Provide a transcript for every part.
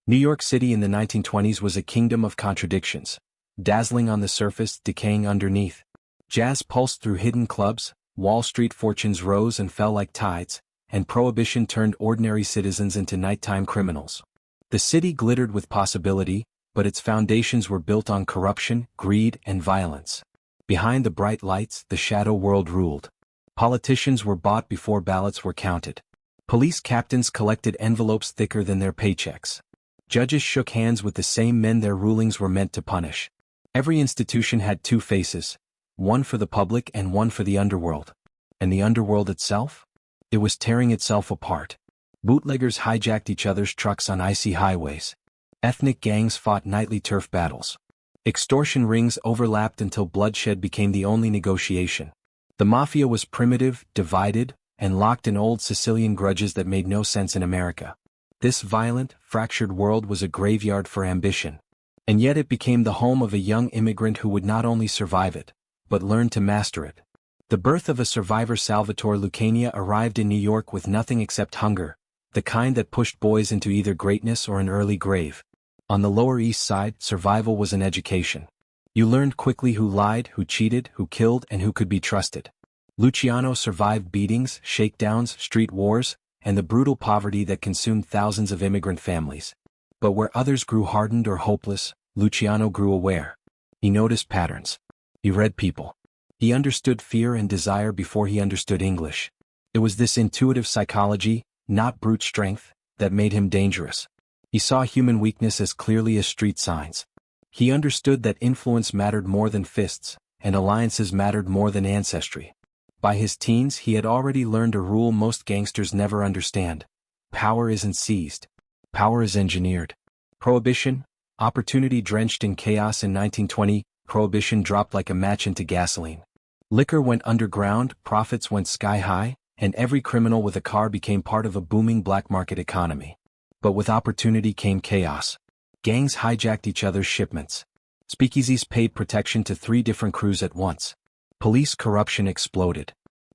New York City in the 1920s was a kingdom of contradictions. Dazzling on the surface, decaying underneath. Jazz pulsed through hidden clubs, Wall Street fortunes rose and fell like tides, and prohibition turned ordinary citizens into nighttime criminals. The city glittered with possibility, but its foundations were built on corruption, greed, and violence. Behind the bright lights, the shadow world ruled. Politicians were bought before ballots were counted. Police captains collected envelopes thicker than their paychecks. Judges shook hands with the same men their rulings were meant to punish. Every institution had two faces, one for the public and one for the underworld. And the underworld itself? It was tearing itself apart. Bootleggers hijacked each other's trucks on icy highways. Ethnic gangs fought nightly turf battles. Extortion rings overlapped until bloodshed became the only negotiation. The mafia was primitive, divided, and locked in old Sicilian grudges that made no sense in America. This violent, fractured world was a graveyard for ambition. And yet it became the home of a young immigrant who would not only survive it, but learn to master it. The birth of a survivor, Salvatore Lucania, arrived in New York with nothing except hunger, the kind that pushed boys into either greatness or an early grave. On the Lower East Side, survival was an education. You learned quickly who lied, who cheated, who killed, and who could be trusted. Luciano survived beatings, shakedowns, street wars, and the brutal poverty that consumed thousands of immigrant families. But where others grew hardened or hopeless, Luciano grew aware. He noticed patterns. He read people. He understood fear and desire before he understood English. It was this intuitive psychology, not brute strength, that made him dangerous. He saw human weakness as clearly as street signs. He understood that influence mattered more than fists, and alliances mattered more than ancestry. By his teens he had already learned a rule most gangsters never understand. Power isn't seized. Power is engineered. Prohibition, opportunity drenched in chaos in 1920, prohibition dropped like a match into gasoline. Liquor went underground, profits went sky high, and every criminal with a car became part of a booming black market economy. But with opportunity came chaos. Gangs hijacked each other's shipments. Speakeasies paid protection to 3 different crews at once. Police corruption exploded.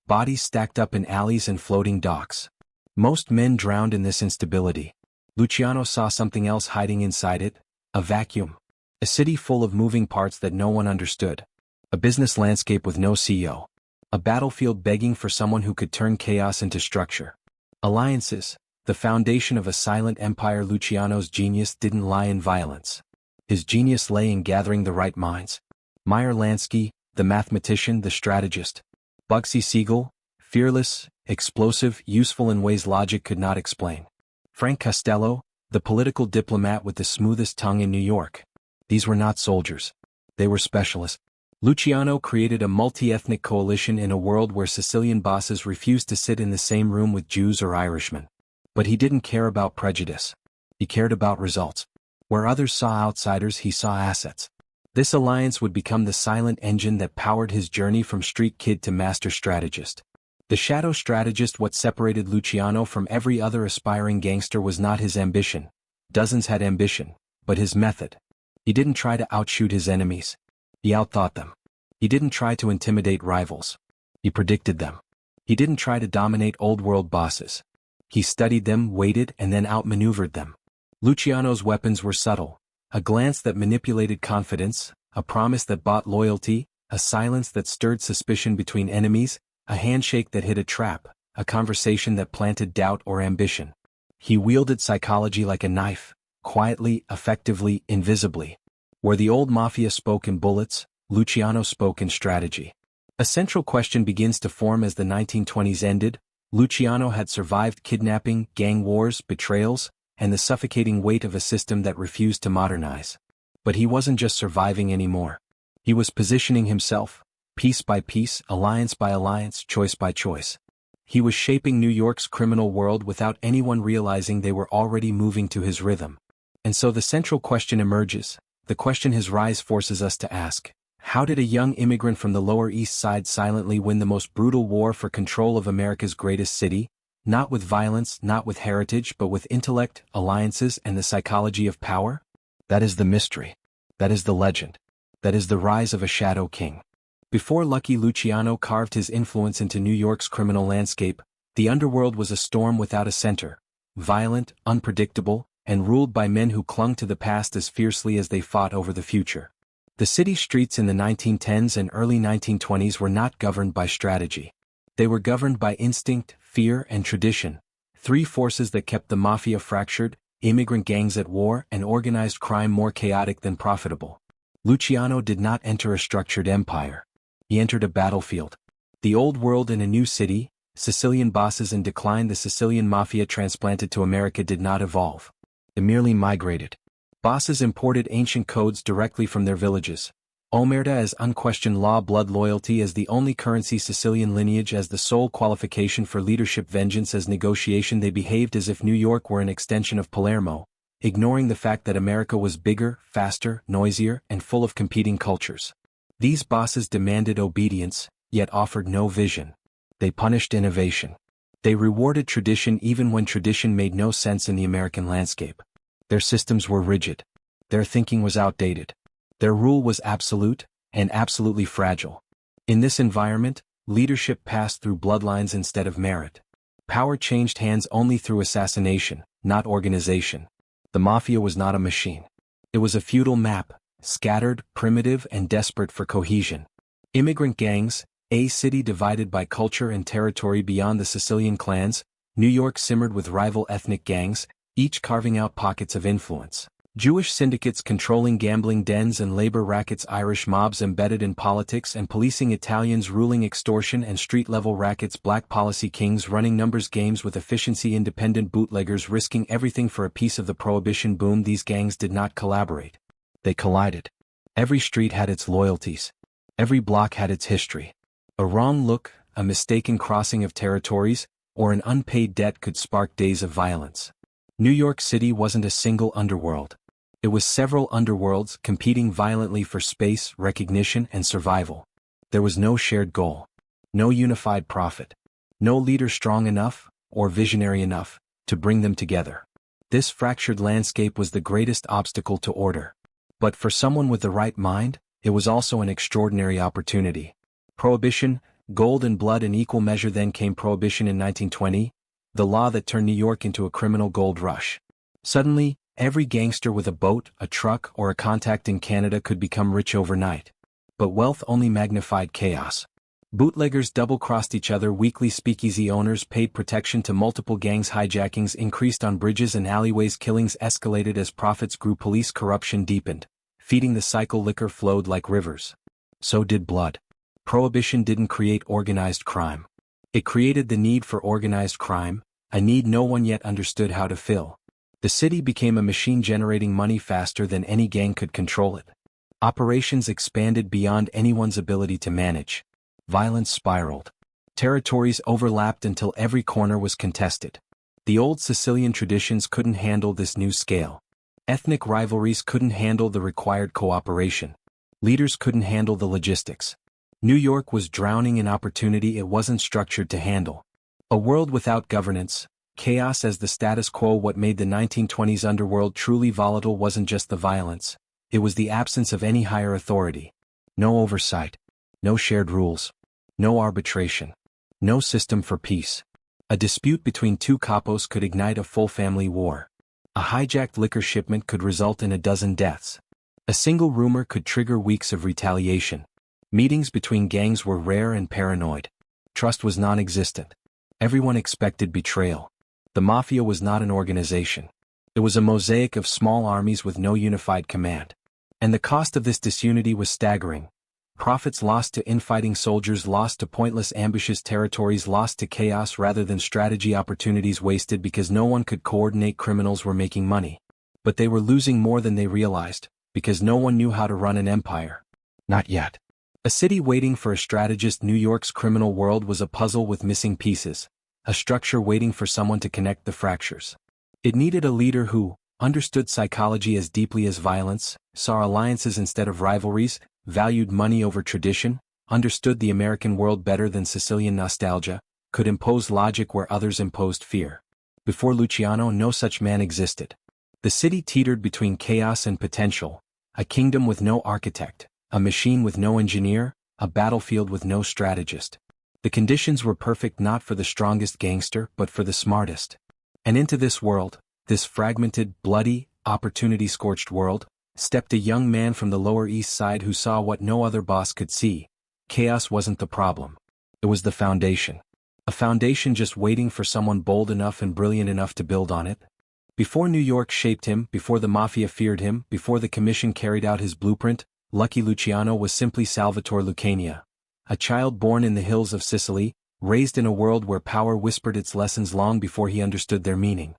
Bodies stacked up in alleys and floating docks. Most men drowned in this instability. Luciano saw something else hiding inside it, a vacuum. A city full of moving parts that no one understood. A business landscape with no CEO. A battlefield begging for someone who could turn chaos into structure. Alliances, the foundation of a silent empire. Luciano's genius didn't lie in violence. His genius lay in gathering the right minds. Meyer Lansky, the mathematician, the strategist. Bugsy Siegel, fearless, explosive, useful in ways logic could not explain. Frank Costello, the political diplomat with the smoothest tongue in New York. These were not soldiers. They were specialists. Luciano created a multi-ethnic coalition in a world where Sicilian bosses refused to sit in the same room with Jews or Irishmen. But he didn't care about prejudice. He cared about results. Where others saw outsiders, he saw assets. This alliance would become the silent engine that powered his journey from street kid to master strategist. The shadow strategist. What separated Luciano from every other aspiring gangster was not his ambition. Dozens had ambition, but his method. He didn't try to outshoot his enemies. He outthought them. He didn't try to intimidate rivals. He predicted them. He didn't try to dominate old-world bosses. He studied them, waited, and then outmaneuvered them. Luciano's weapons were subtle. A glance that manipulated confidence, a promise that bought loyalty, a silence that stirred suspicion between enemies, a handshake that hid a trap, a conversation that planted doubt or ambition. He wielded psychology like a knife, quietly, effectively, invisibly. Where the old mafia spoke in bullets, Luciano spoke in strategy. A central question begins to form as the 1920s ended. Luciano had survived kidnapping, gang wars, betrayals, and the suffocating weight of a system that refused to modernize. But he wasn't just surviving anymore. He was positioning himself, piece by piece, alliance by alliance, choice by choice. He was shaping New York's criminal world without anyone realizing they were already moving to his rhythm. And so the central question emerges, the question his rise forces us to ask. How did a young immigrant from the Lower East Side silently win the most brutal war for control of America's greatest city? Not with violence, not with heritage, but with intellect, alliances, and the psychology of power? That is the mystery. That is the legend. That is the rise of a shadow king. Before Lucky Luciano carved his influence into New York's criminal landscape, the underworld was a storm without a center. Violent, unpredictable, and ruled by men who clung to the past as fiercely as they fought over the future. The city streets in the 1910s and early 1920s were not governed by strategy. They were governed by instinct, fear, and tradition, three forces that kept the mafia fractured, immigrant gangs at war, and organized crime more chaotic than profitable. Luciano did not enter a structured empire. He entered a battlefield. The old world in a new city, Sicilian bosses in decline. The Sicilian mafia transplanted to America did not evolve. It merely migrated. Bosses imported ancient codes directly from their villages. Omerta as unquestioned law, blood loyalty as the only currency, Sicilian lineage as the sole qualification for leadership, vengeance as negotiation. They behaved as if New York were an extension of Palermo, ignoring the fact that America was bigger, faster, noisier, and full of competing cultures. These bosses demanded obedience, yet offered no vision. They punished innovation. They rewarded tradition even when tradition made no sense in the American landscape. Their systems were rigid. Their thinking was outdated. Their rule was absolute, and absolutely fragile. In this environment, leadership passed through bloodlines instead of merit. Power changed hands only through assassination, not organization. The mafia was not a machine. It was a feudal map, scattered, primitive, and desperate for cohesion. Immigrant gangs, a city divided by culture and territory beyond the Sicilian clans. New York simmered with rival ethnic gangs, each carving out pockets of influence. Jewish syndicates controlling gambling dens and labor rackets, Irish mobs embedded in politics and policing, Italians ruling extortion and street-level rackets, black policy kings running numbers games with efficiency, independent bootleggers risking everything for a piece of the prohibition boom. These gangs did not collaborate. They collided. Every street had its loyalties. Every block had its history. A wrong look, a mistaken crossing of territories, or an unpaid debt could spark days of violence. New York City wasn't a single underworld. It was several underworlds competing violently for space, recognition, and survival. There was no shared goal. No unified profit. No leader strong enough, or visionary enough, to bring them together. This fractured landscape was the greatest obstacle to order. But for someone with the right mind, it was also an extraordinary opportunity. Prohibition, gold and blood in equal measure. Then came Prohibition in 1920, the law that turned New York into a criminal gold rush. Suddenly, every gangster with a boat, a truck, or a contact in Canada could become rich overnight. But wealth only magnified chaos. Bootleggers double-crossed each other weekly, speakeasy owners paid protection to multiple gangs, hijackings increased on bridges and alleyways, killings escalated as profits grew, police corruption deepened, feeding the cycle, liquor flowed like rivers. So did blood. Prohibition didn't create organized crime. It created the need for organized crime, a need no one yet understood how to fill. The city became a machine generating money faster than any gang could control it. Operations expanded beyond anyone's ability to manage. Violence spiraled. Territories overlapped until every corner was contested. The old Sicilian traditions couldn't handle this new scale. Ethnic rivalries couldn't handle the required cooperation. Leaders couldn't handle the logistics. New York was drowning in opportunity it wasn't structured to handle. A world without governance, chaos as the status quo. What made the 1920s underworld truly volatile wasn't just the violence, it was the absence of any higher authority. No oversight. No shared rules. No arbitration. No system for peace. A dispute between two capos could ignite a full family war. A hijacked liquor shipment could result in a dozen deaths. A single rumor could trigger weeks of retaliation. Meetings between gangs were rare and paranoid. Trust was non-existent. Everyone expected betrayal. The mafia was not an organization. It was a mosaic of small armies with no unified command. And the cost of this disunity was staggering. Profits lost to infighting, soldiers lost to pointless ambushes, territories lost to chaos rather than strategy, opportunities wasted because no one could coordinate. Criminals were making money. But they were losing more than they realized, because no one knew how to run an empire. Not yet. A city waiting for a strategist. New York's criminal world was a puzzle with missing pieces, a structure waiting for someone to connect the fractures. It needed a leader who understood psychology as deeply as violence, saw alliances instead of rivalries, valued money over tradition, understood the American world better than Sicilian nostalgia, could impose logic where others imposed fear. Before Luciano, no such man existed. The city teetered between chaos and potential, a kingdom with no architect, a machine with no engineer, a battlefield with no strategist. The conditions were perfect not for the strongest gangster but for the smartest. And into this world, this fragmented, bloody, opportunity-scorched world, stepped a young man from the Lower East Side who saw what no other boss could see. Chaos wasn't the problem. It was the foundation. A foundation just waiting for someone bold enough and brilliant enough to build on it. Before New York shaped him, before the Mafia feared him, before the Commission carried out his blueprint, Lucky Luciano was simply Salvatore Lucania. A child born in the hills of Sicily, raised in a world where power whispered its lessons long before he understood their meaning.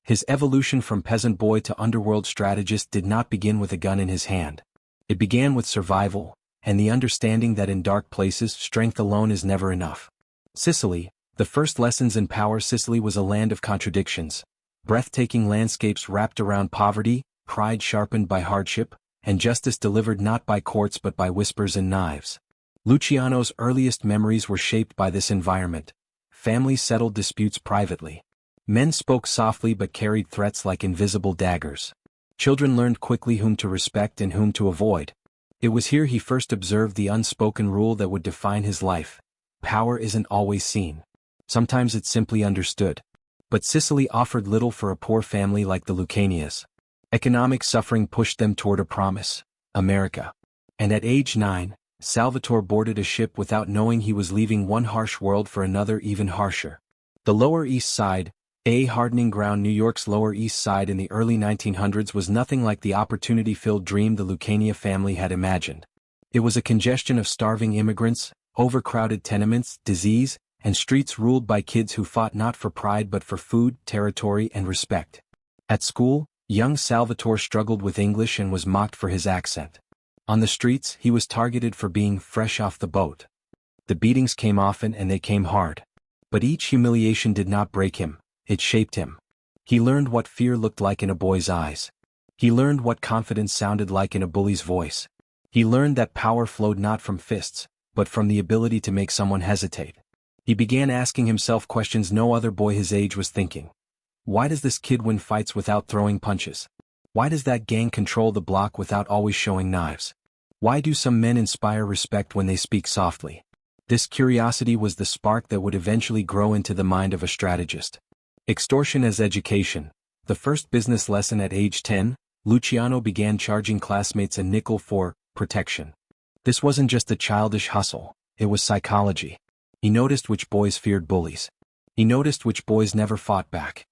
His evolution from peasant boy to underworld strategist did not begin with a gun in his hand. It began with survival, and the understanding that in dark places strength alone is never enough. Sicily, the first lessons in power. Sicily was a land of contradictions. Breathtaking landscapes wrapped around poverty, pride sharpened by hardship, and justice delivered not by courts but by whispers and knives. Luciano's earliest memories were shaped by this environment. Families settled disputes privately. Men spoke softly but carried threats like invisible daggers. Children learned quickly whom to respect and whom to avoid. It was here he first observed the unspoken rule that would define his life. Power isn't always seen. Sometimes it's simply understood. But Sicily offered little for a poor family like the Lucanias. Economic suffering pushed them toward a promise: America. And at age 9, Salvatore boarded a ship without knowing he was leaving one harsh world for another even harsher. The Lower East Side, a hardening ground. New York's Lower East Side in the early 1900s was nothing like the opportunity-filled dream the Lucania family had imagined. It was a congestion of starving immigrants, overcrowded tenements, disease, and streets ruled by kids who fought not for pride but for food, territory, and respect. At school, young Salvatore struggled with English and was mocked for his accent. On the streets, he was targeted for being fresh off the boat. The beatings came often and they came hard. But each humiliation did not break him, it shaped him. He learned what fear looked like in a boy's eyes. He learned what confidence sounded like in a bully's voice. He learned that power flowed not from fists, but from the ability to make someone hesitate. He began asking himself questions no other boy his age was thinking. Why does this kid win fights without throwing punches? Why does that gang control the block without always showing knives? Why do some men inspire respect when they speak softly? This curiosity was the spark that would eventually grow into the mind of a strategist. Extortion as education. The first business lesson at age 10, Luciano began charging classmates a nickel for protection. This wasn't just a childish hustle, it was psychology. He noticed which boys feared bullies. He noticed which boys never fought back.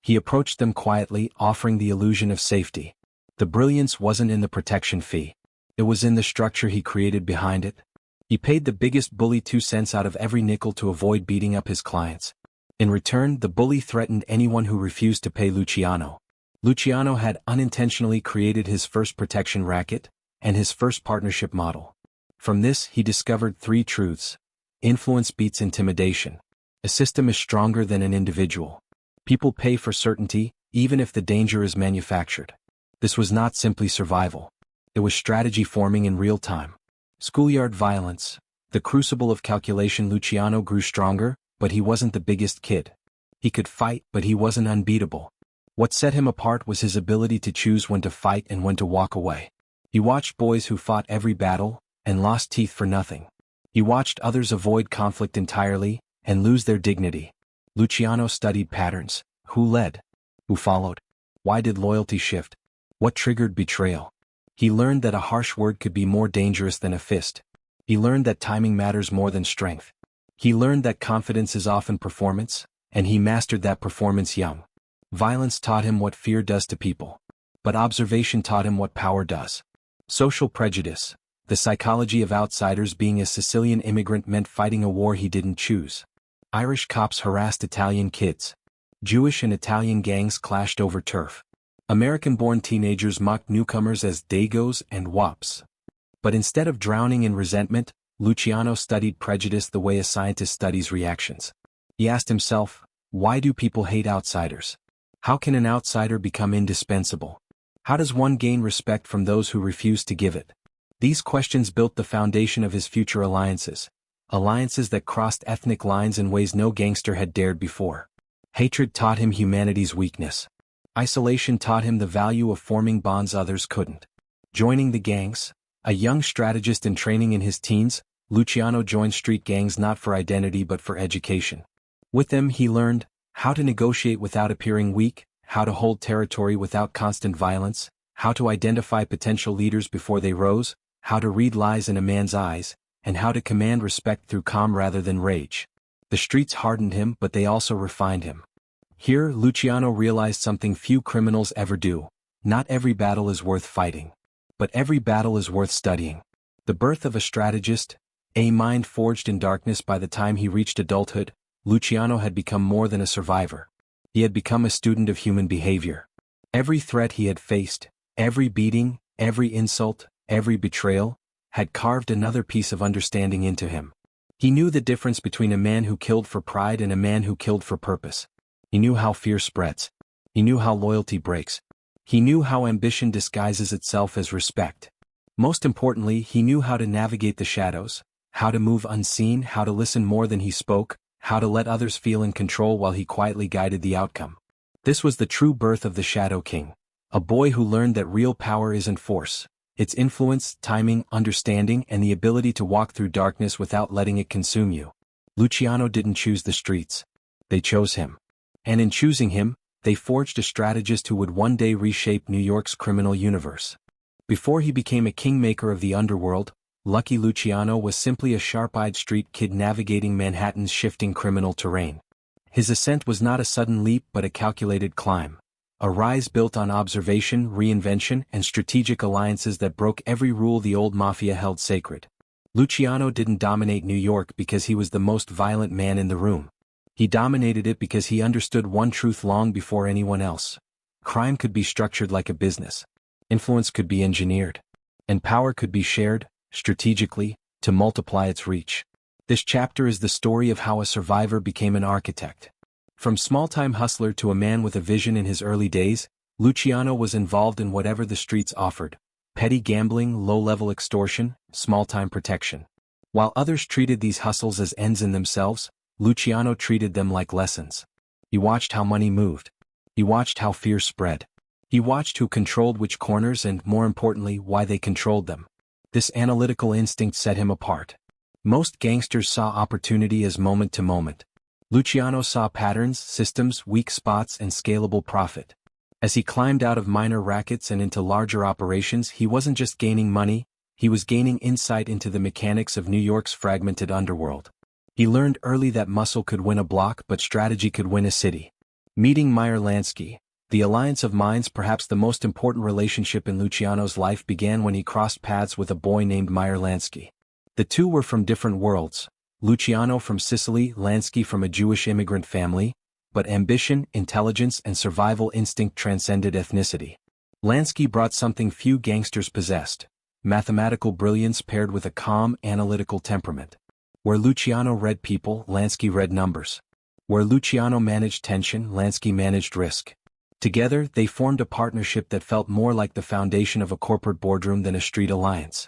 He approached them quietly, offering the illusion of safety. The brilliance wasn't in the protection fee. It was in the structure he created behind it. He paid the biggest bully 2 cents out of every nickel to avoid beating up his clients. In return, the bully threatened anyone who refused to pay Luciano. Luciano had unintentionally created his first protection racket, and his first partnership model. From this, he discovered 3 truths. Influence beats intimidation. A system is stronger than an individual. People pay for certainty, even if the danger is manufactured. This was not simply survival. It was strategy forming in real time. Schoolyard violence. The crucible of calculation. Luciano grew stronger, but he wasn't the biggest kid. He could fight, but he wasn't unbeatable. What set him apart was his ability to choose when to fight and when to walk away. He watched boys who fought every battle, and lost teeth for nothing. He watched others avoid conflict entirely, and lose their dignity. Luciano studied patterns. Who led? Who followed? Why did loyalty shift? What triggered betrayal? He learned that a harsh word could be more dangerous than a fist. He learned that timing matters more than strength. He learned that confidence is often performance, and he mastered that performance young. Violence taught him what fear does to people. But observation taught him what power does. Social prejudice. The psychology of outsiders. Being a Sicilian immigrant meant fighting a war he didn't choose. Irish cops harassed Italian kids. Jewish and Italian gangs clashed over turf. American-born teenagers mocked newcomers as Dagos and Wops. But instead of drowning in resentment, Luciano studied prejudice the way a scientist studies reactions. He asked himself, why do people hate outsiders? How can an outsider become indispensable? How does one gain respect from those who refuse to give it? These questions built the foundation of his future alliances. Alliances that crossed ethnic lines in ways no gangster had dared before. Hatred taught him humanity's weakness. Isolation taught him the value of forming bonds others couldn't. Joining the gangs. A young strategist in training in his teens, Luciano joined street gangs not for identity but for education. With them he learned how to negotiate without appearing weak, how to hold territory without constant violence, how to identify potential leaders before they rose, how to read lies in a man's eyes, and how to command respect through calm rather than rage. The streets hardened him, but they also refined him. Here, Luciano realized something few criminals ever do. Not every battle is worth fighting. But every battle is worth studying. The birth of a strategist, a mind forged in darkness. By the time he reached adulthood, Luciano had become more than a survivor. He had become a student of human behavior. Every threat he had faced, every beating, every insult, every betrayal, had carved another piece of understanding into him. He knew the difference between a man who killed for pride and a man who killed for purpose. He knew how fear spreads. He knew how loyalty breaks. He knew how ambition disguises itself as respect. Most importantly, he knew how to navigate the shadows, how to move unseen, how to listen more than he spoke, how to let others feel in control while he quietly guided the outcome. This was the true birth of the Shadow King, a boy who learned that real power isn't force. It's influence, timing, understanding, and the ability to walk through darkness without letting it consume you. Luciano didn't choose the streets. They chose him. And in choosing him, they forged a strategist who would one day reshape New York's criminal universe. Before he became a kingmaker of the underworld, Lucky Luciano was simply a sharp-eyed street kid navigating Manhattan's shifting criminal terrain. His ascent was not a sudden leap but a calculated climb. A rise built on observation, reinvention, and strategic alliances that broke every rule the old mafia held sacred. Luciano didn't dominate New York because he was the most violent man in the room. He dominated it because he understood one truth long before anyone else. Crime could be structured like a business. Influence could be engineered. And power could be shared, strategically, to multiply its reach. This chapter is the story of how a survivor became an architect. From small-time hustler to a man with a vision in his early days, Luciano was involved in whatever the streets offered: petty gambling, low-level extortion, small-time protection. While others treated these hustles as ends in themselves, Luciano treated them like lessons. He watched how money moved. He watched how fear spread. He watched who controlled which corners and, more importantly, why they controlled them. This analytical instinct set him apart. Most gangsters saw opportunity as moment to moment. Luciano saw patterns, systems, weak spots, and scalable profit. As he climbed out of minor rackets and into larger operations, he wasn't just gaining money, he was gaining insight into the mechanics of New York's fragmented underworld. He learned early that muscle could win a block but strategy could win a city. Meeting Meyer Lansky, the alliance of minds, perhaps the most important relationship in Luciano's life, began when he crossed paths with a boy named Meyer Lansky. The two were from different worlds. Luciano from Sicily, Lansky from a Jewish immigrant family, but ambition, intelligence, and survival instinct transcended ethnicity. Lansky brought something few gangsters possessed: mathematical brilliance paired with a calm, analytical temperament. Where Luciano read people, Lansky read numbers. Where Luciano managed tension, Lansky managed risk. Together, they formed a partnership that felt more like the foundation of a corporate boardroom than a street alliance.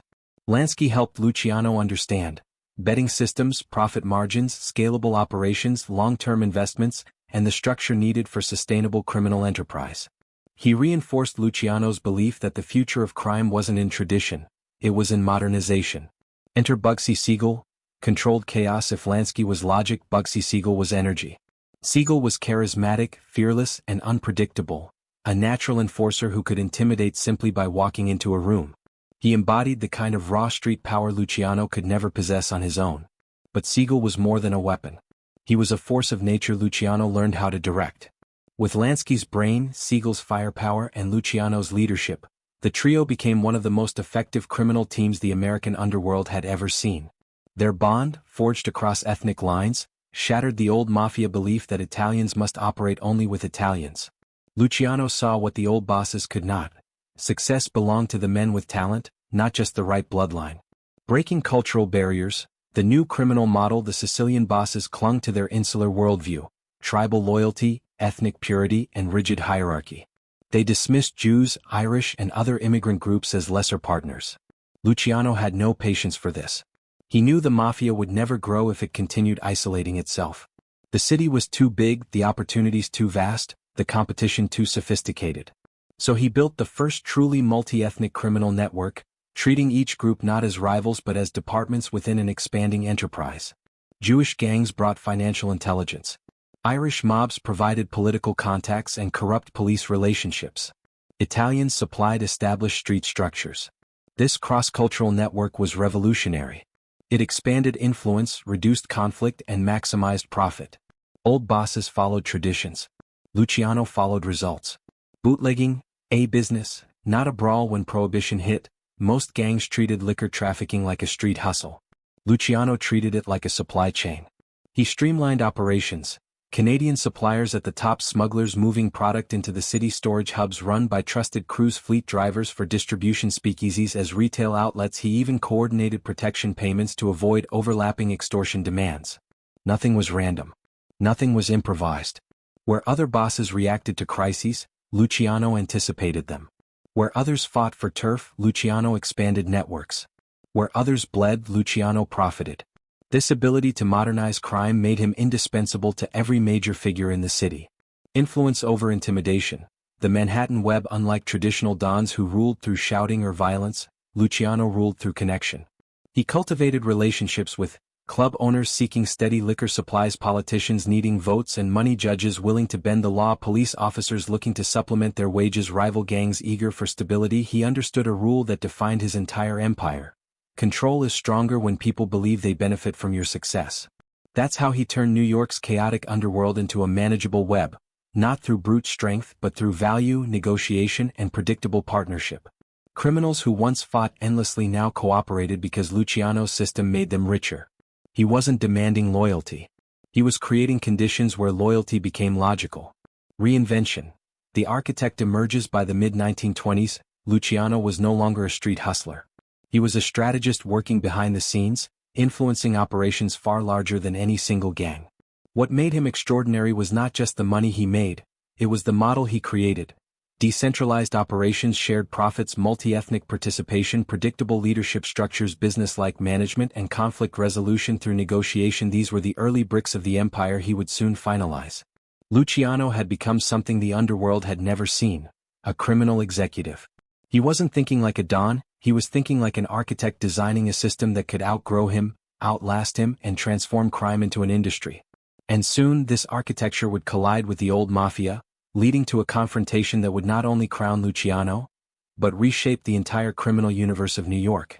Lansky helped Luciano understand betting systems, profit margins, scalable operations, long-term investments, and the structure needed for sustainable criminal enterprise. He reinforced Luciano's belief that the future of crime wasn't in tradition, it was in modernization. Enter Bugsy Siegel. Controlled chaos. If Lansky was logic, Bugsy Siegel was energy. Siegel was charismatic, fearless, and unpredictable, a natural enforcer who could intimidate simply by walking into a room. He embodied the kind of raw street power Luciano could never possess on his own. But Siegel was more than a weapon. He was a force of nature Luciano learned how to direct. With Lansky's brain, Siegel's firepower, and Luciano's leadership, the trio became one of the most effective criminal teams the American underworld had ever seen. Their bond, forged across ethnic lines, shattered the old mafia belief that Italians must operate only with Italians. Luciano saw what the old bosses could not. Success belonged to the men with talent, not just the right bloodline. Breaking cultural barriers, the new criminal model. The Sicilian bosses clung to their insular worldview, tribal loyalty, ethnic purity, and rigid hierarchy. They dismissed Jews, Irish, and other immigrant groups as lesser partners. Luciano had no patience for this. He knew the mafia would never grow if it continued isolating itself. The city was too big, the opportunities too vast, the competition too sophisticated. So he built the first truly multi-ethnic criminal network, treating each group not as rivals but as departments within an expanding enterprise. Jewish gangs brought financial intelligence. Irish mobs provided political contacts and corrupt police relationships. Italians supplied established street structures. This cross-cultural network was revolutionary. It expanded influence, reduced conflict, and maximized profit. Old bosses followed traditions. Luciano followed results. Bootlegging, a business, not a brawl. When Prohibition hit, most gangs treated liquor trafficking like a street hustle. Luciano treated it like a supply chain. He streamlined operations. Canadian suppliers at the top, smugglers moving product into the city, storage hubs run by trusted cruise fleet drivers for distribution, speakeasies as retail outlets. He even coordinated protection payments to avoid overlapping extortion demands. Nothing was random. Nothing was improvised. Where other bosses reacted to crises, Luciano anticipated them. Where others fought for turf, Luciano expanded networks. Where others bled, Luciano profited. This ability to modernize crime made him indispensable to every major figure in the city. Influence over intimidation. The Manhattan Web. Unlike traditional dons who ruled through shouting or violence, Luciano ruled through connection. He cultivated relationships with club owners seeking steady liquor supplies, politicians needing votes and money, judges willing to bend the law, police officers looking to supplement their wages, rival gangs eager for stability. He understood a rule that defined his entire empire. Control is stronger when people believe they benefit from your success. That's how he turned New York's chaotic underworld into a manageable web, not through brute strength but through value, negotiation, and predictable partnership. Criminals who once fought endlessly now cooperated because Luciano's system made them richer. He wasn't demanding loyalty. He was creating conditions where loyalty became logical. Reinvention. The architect emerges. By the mid-1920s, Luciano was no longer a street hustler. He was a strategist working behind the scenes, influencing operations far larger than any single gang. What made him extraordinary was not just the money he made, it was the model he created. Decentralized operations, shared profits, multi-ethnic participation, predictable leadership structures, business-like management, and conflict resolution through negotiation. These were the early bricks of the empire he would soon finalize. Luciano had become something the underworld had never seen: a criminal executive. He wasn't thinking like a don, he was thinking like an architect, designing a system that could outgrow him, outlast him, and transform crime into an industry. And soon this architecture would collide with the old mafia, leading to a confrontation that would not only crown Luciano, but reshape the entire criminal universe of New York.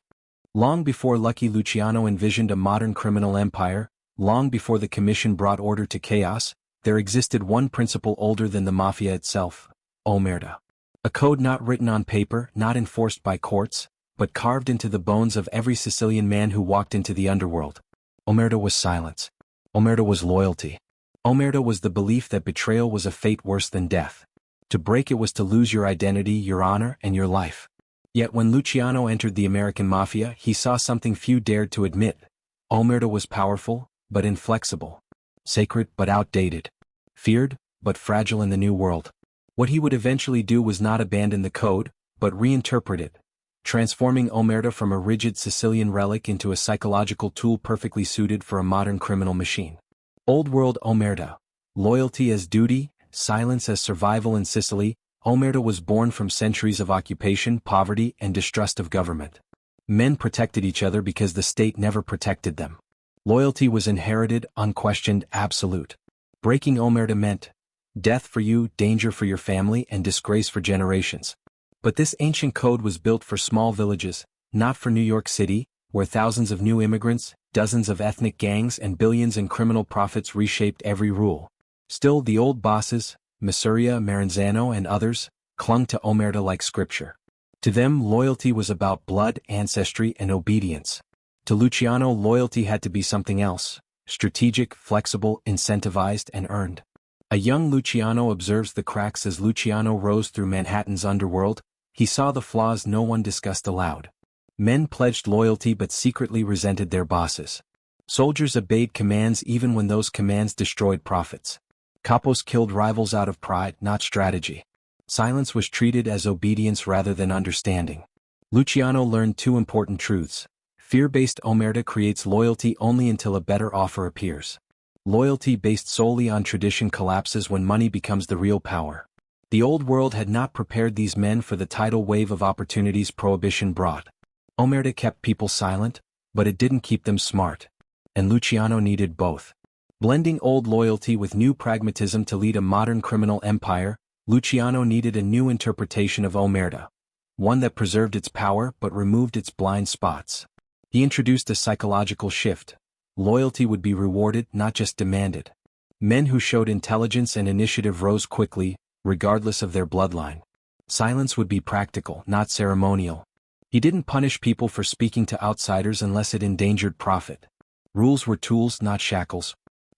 Long before Lucky Luciano envisioned a modern criminal empire, long before the Commission brought order to chaos, there existed one principle older than the mafia itself: omerta. A code not written on paper, not enforced by courts, but carved into the bones of every Sicilian man who walked into the underworld. Omerta was silence. Omerta was loyalty. Omerta was the belief that betrayal was a fate worse than death. To break it was to lose your identity, your honor, and your life. Yet when Luciano entered the American mafia, he saw something few dared to admit. Omerta was powerful, but inflexible. Sacred, but outdated. Feared, but fragile in the new world. What he would eventually do was not abandon the code, but reinterpret it, transforming omerta from a rigid Sicilian relic into a psychological tool perfectly suited for a modern criminal machine. Old world omerta. Loyalty as duty, silence as survival. In Sicily, omerta was born from centuries of occupation, poverty, and distrust of government. Men protected each other because the state never protected them. Loyalty was inherited, unquestioned, absolute. Breaking omerta meant death for you, danger for your family, and disgrace for generations. But this ancient code was built for small villages, not for New York City, where thousands of new immigrants, dozens of ethnic gangs, and billions in criminal profits reshaped every rule. Still, the old bosses, Masuria, Maranzano, and others, clung to omerta like scripture. To them, loyalty was about blood, ancestry, and obedience. To Luciano, loyalty had to be something else: strategic, flexible, incentivized, and earned. A young Luciano observes the cracks. As Luciano rose through Manhattan's underworld, he saw the flaws no one discussed aloud. Men pledged loyalty but secretly resented their bosses. Soldiers obeyed commands even when those commands destroyed profits. Capos killed rivals out of pride, not strategy. Silence was treated as obedience rather than understanding. Luciano learned two important truths. Fear-based omerta creates loyalty only until a better offer appears. Loyalty based solely on tradition collapses when money becomes the real power. The old world had not prepared these men for the tidal wave of opportunities Prohibition brought. Omerta kept people silent, but it didn't keep them smart. And Luciano needed both. Blending old loyalty with new pragmatism to lead a modern criminal empire, Luciano needed a new interpretation of omerta, one that preserved its power but removed its blind spots. He introduced a psychological shift. Loyalty would be rewarded, not just demanded. Men who showed intelligence and initiative rose quickly, regardless of their bloodline. Silence would be practical, not ceremonial. He didn't punish people for speaking to outsiders unless it endangered profit. Rules were tools, not shackles.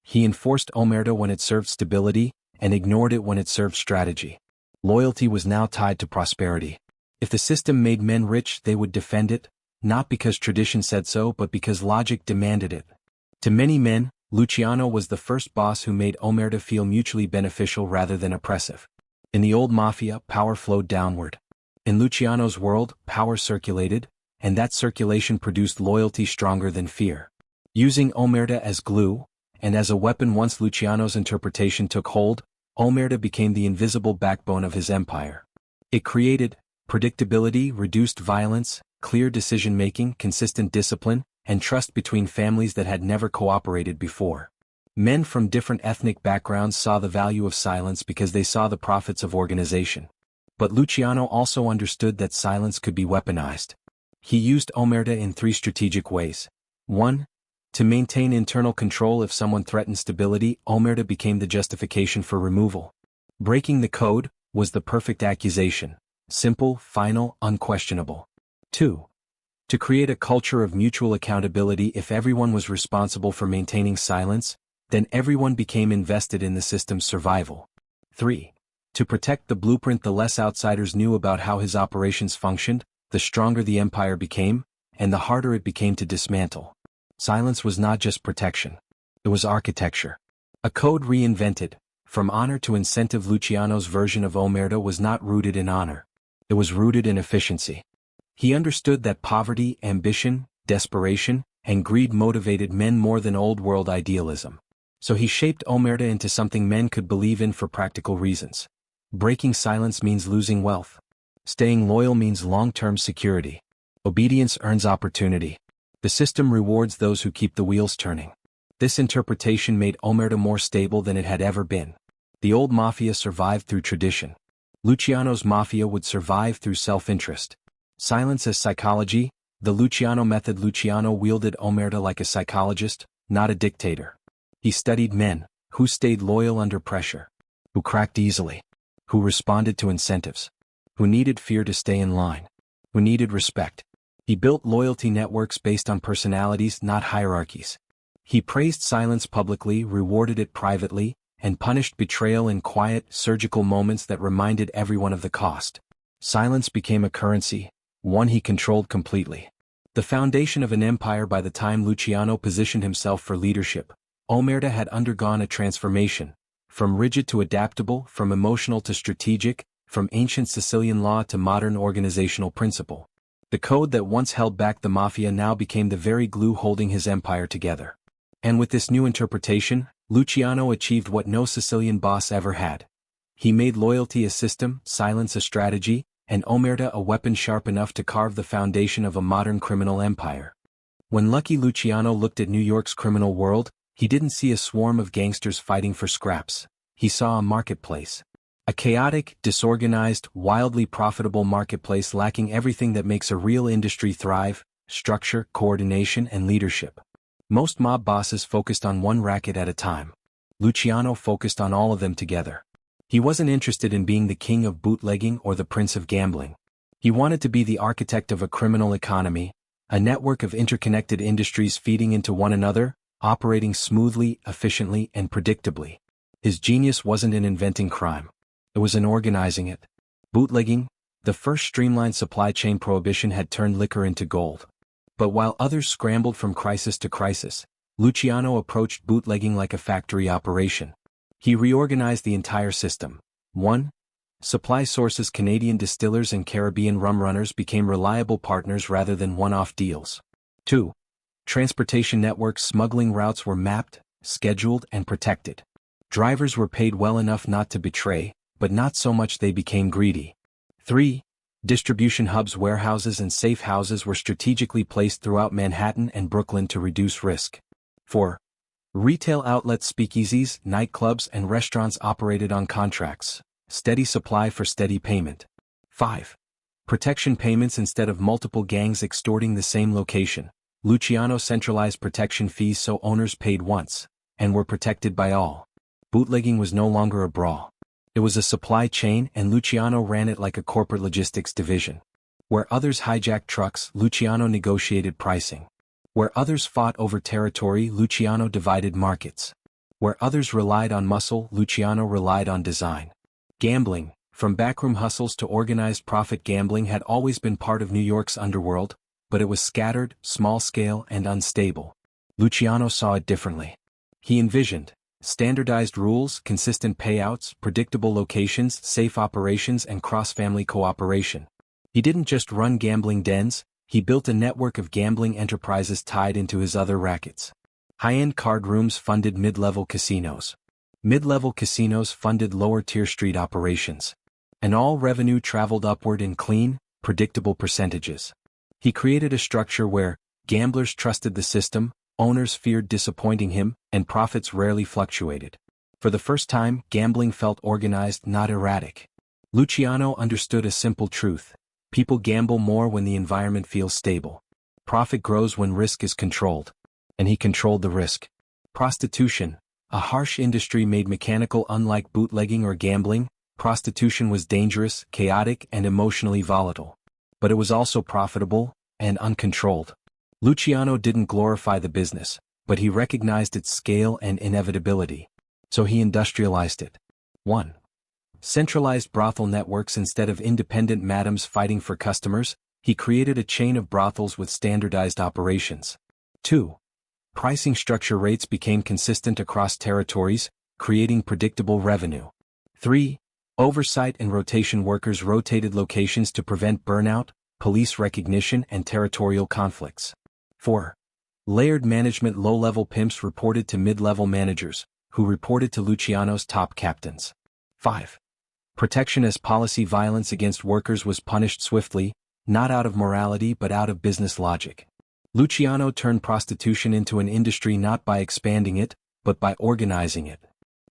He enforced omerta when it served stability, and ignored it when it served strategy. Loyalty was now tied to prosperity. If the system made men rich, they would defend it, not because tradition said so but because logic demanded it. To many men, Luciano was the first boss who made omerta feel mutually beneficial rather than oppressive. In the old mafia, power flowed downward. In Luciano's world, power circulated, and that circulation produced loyalty stronger than fear. Using omerta as glue, and as a weapon once Luciano's interpretation took hold, omerta became the invisible backbone of his empire. It created predictability, reduced violence, clear decision-making, consistent discipline, and trust between families that had never cooperated before. Men from different ethnic backgrounds saw the value of silence because they saw the profits of organization. But Luciano also understood that silence could be weaponized. He used omerta in 3 strategic ways. 1. To maintain internal control. If someone threatened stability, omerta became the justification for removal. Breaking the code was the perfect accusation. Simple, final, unquestionable. 2. To create a culture of mutual accountability. If everyone was responsible for maintaining silence, then everyone became invested in the system's survival. 3. To protect the blueprint. The less outsiders knew about how his operations functioned, the stronger the empire became, and the harder it became to dismantle. Silence was not just protection. It was architecture. A code reinvented, from honor to incentive. Luciano's version of omerta was not rooted in honor. It was rooted in efficiency. He understood that poverty, ambition, desperation, and greed motivated men more than old-world idealism. So he shaped omerta into something men could believe in for practical reasons. Breaking silence means losing wealth. Staying loyal means long-term security. Obedience earns opportunity. The system rewards those who keep the wheels turning. This interpretation made omerta more stable than it had ever been. The old mafia survived through tradition. Luciano's mafia would survive through self-interest. Silence as psychology, the Luciano method. Luciano wielded omerta like a psychologist, not a dictator. He studied men who stayed loyal under pressure, who cracked easily, who responded to incentives, who needed fear to stay in line, who needed respect. He built loyalty networks based on personalities, not hierarchies. He praised silence publicly, rewarded it privately, and punished betrayal in quiet, surgical moments that reminded everyone of the cost. Silence became a currency, one he controlled completely. The foundation of an empire. By the time Luciano positioned himself for leadership, omerta had undergone a transformation, from rigid to adaptable, from emotional to strategic, from ancient Sicilian law to modern organizational principle. The code that once held back the mafia now became the very glue holding his empire together. And with this new interpretation, Luciano achieved what no Sicilian boss ever had. He made loyalty a system, silence a strategy, and omerta a weapon sharp enough to carve the foundation of a modern criminal empire. When Lucky Luciano looked at New York's criminal world, he didn't see a swarm of gangsters fighting for scraps. He saw a marketplace. A chaotic, disorganized, wildly profitable marketplace lacking everything that makes a real industry thrive: structure, coordination, and leadership. Most mob bosses focused on one racket at a time. Luciano focused on all of them together. He wasn't interested in being the king of bootlegging or the prince of gambling. He wanted to be the architect of a criminal economy, a network of interconnected industries feeding into one another, operating smoothly, efficiently, and predictably. His genius wasn't in inventing crime. It was in organizing it. Bootlegging, the first streamlined supply chain. Prohibition had turned liquor into gold. But while others scrambled from crisis to crisis, Luciano approached bootlegging like a factory operation. He reorganized the entire system. 1. Supply sources. Canadian distillers and Caribbean rum runners became reliable partners rather than one-off deals. 2. Transportation networks. Smuggling routes were mapped, scheduled, and protected. Drivers were paid well enough not to betray, but not so much they became greedy. 3. Distribution hubs. Warehouses and safe houses were strategically placed throughout Manhattan and Brooklyn to reduce risk. 4. Retail outlets, speakeasies, nightclubs, and restaurants operated on contracts. Steady supply for steady payment. 5. Protection payments instead of multiple gangs extorting the same location. Luciano centralized protection fees so owners paid once, and were protected by all. Bootlegging was no longer a brawl. It was a supply chain, and Luciano ran it like a corporate logistics division. Where others hijacked trucks, Luciano negotiated pricing. Where others fought over territory, Luciano divided markets. Where others relied on muscle, Luciano relied on design. Gambling, from backroom hustles to organized profit, gambling had always been part of New York's underworld, but it was scattered, small-scale, and unstable. Luciano saw it differently. He envisioned standardized rules, consistent payouts, predictable locations, safe operations, and cross-family cooperation. He didn't just run gambling dens, he built a network of gambling enterprises tied into his other rackets. High-end card rooms funded mid-level casinos. Mid-level casinos funded lower-tier street operations. And all revenue traveled upward in clean, predictable percentages. He created a structure where gamblers trusted the system, owners feared disappointing him, and profits rarely fluctuated. For the first time, gambling felt organized, not erratic. Luciano understood a simple truth. People gamble more when the environment feels stable. Profit grows when risk is controlled. And he controlled the risk. Prostitution, a harsh industry made mechanical. Unlike bootlegging or gambling, prostitution was dangerous, chaotic, and emotionally volatile. But it was also profitable and uncontrolled. Luciano didn't glorify the business, but he recognized its scale and inevitability. So he industrialized it. 1. Centralized brothel networks. Instead of independent madams fighting for customers, he created a chain of brothels with standardized operations. 2. Pricing structure. Rates became consistent across territories, creating predictable revenue. 3. Oversight and rotation. Workers rotated locations to prevent burnout, police recognition, and territorial conflicts. 4. Layered management. Low-level pimps reported to mid-level managers, who reported to Luciano's top captains. 5. Protection as policy. Violence against workers was punished swiftly, not out of morality but out of business logic. Luciano turned prostitution into an industry not by expanding it, but by organizing it.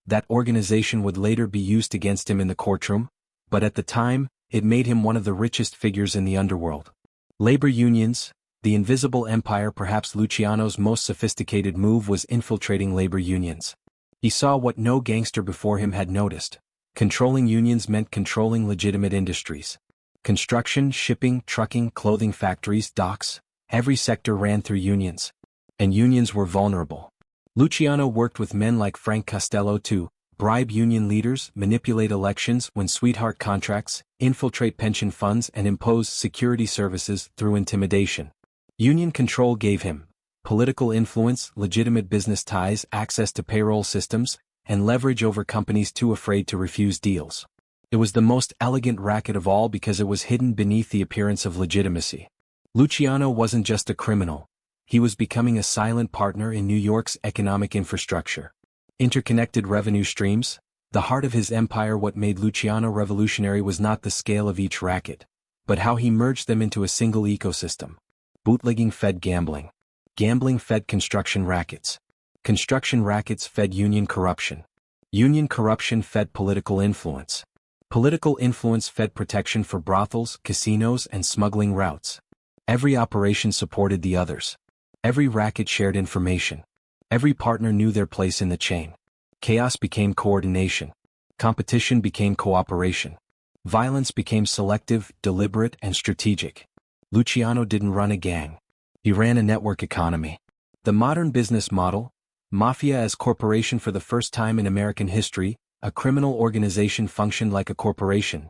That organization would later be used against him in the courtroom, but at the time, it made him one of the richest figures in the underworld. Labor unions, the invisible empire. Perhaps Luciano's most sophisticated move was infiltrating labor unions. He saw what no gangster before him had noticed. Controlling unions meant controlling legitimate industries. Construction, shipping, trucking, clothing factories, docks, every sector ran through unions. And unions were vulnerable. Luciano worked with men like Frank Costello to bribe union leaders, manipulate elections, win sweetheart contracts, infiltrate pension funds, and impose security services through intimidation. Union control gave him political influence, legitimate business ties, access to payroll systems, and leverage over companies too afraid to refuse deals. It was the most elegant racket of all because it was hidden beneath the appearance of legitimacy. Luciano wasn't just a criminal. He was becoming a silent partner in New York's economic infrastructure. Interconnected revenue streams, the heart of his empire. What made Luciano revolutionary was not the scale of each racket, but how he merged them into a single ecosystem. Bootlegging fed gambling. Gambling fed construction rackets. Construction rackets fed union corruption. Union corruption fed political influence. Political influence fed protection for brothels, casinos, and smuggling routes. Every operation supported the others. Every racket shared information. Every partner knew their place in the chain. Chaos became coordination. Competition became cooperation. Violence became selective, deliberate, and strategic. Luciano didn't run a gang. He ran a network economy. The modern business model, mafia as corporation. For the first time in American history, a criminal organization functioned like a corporation.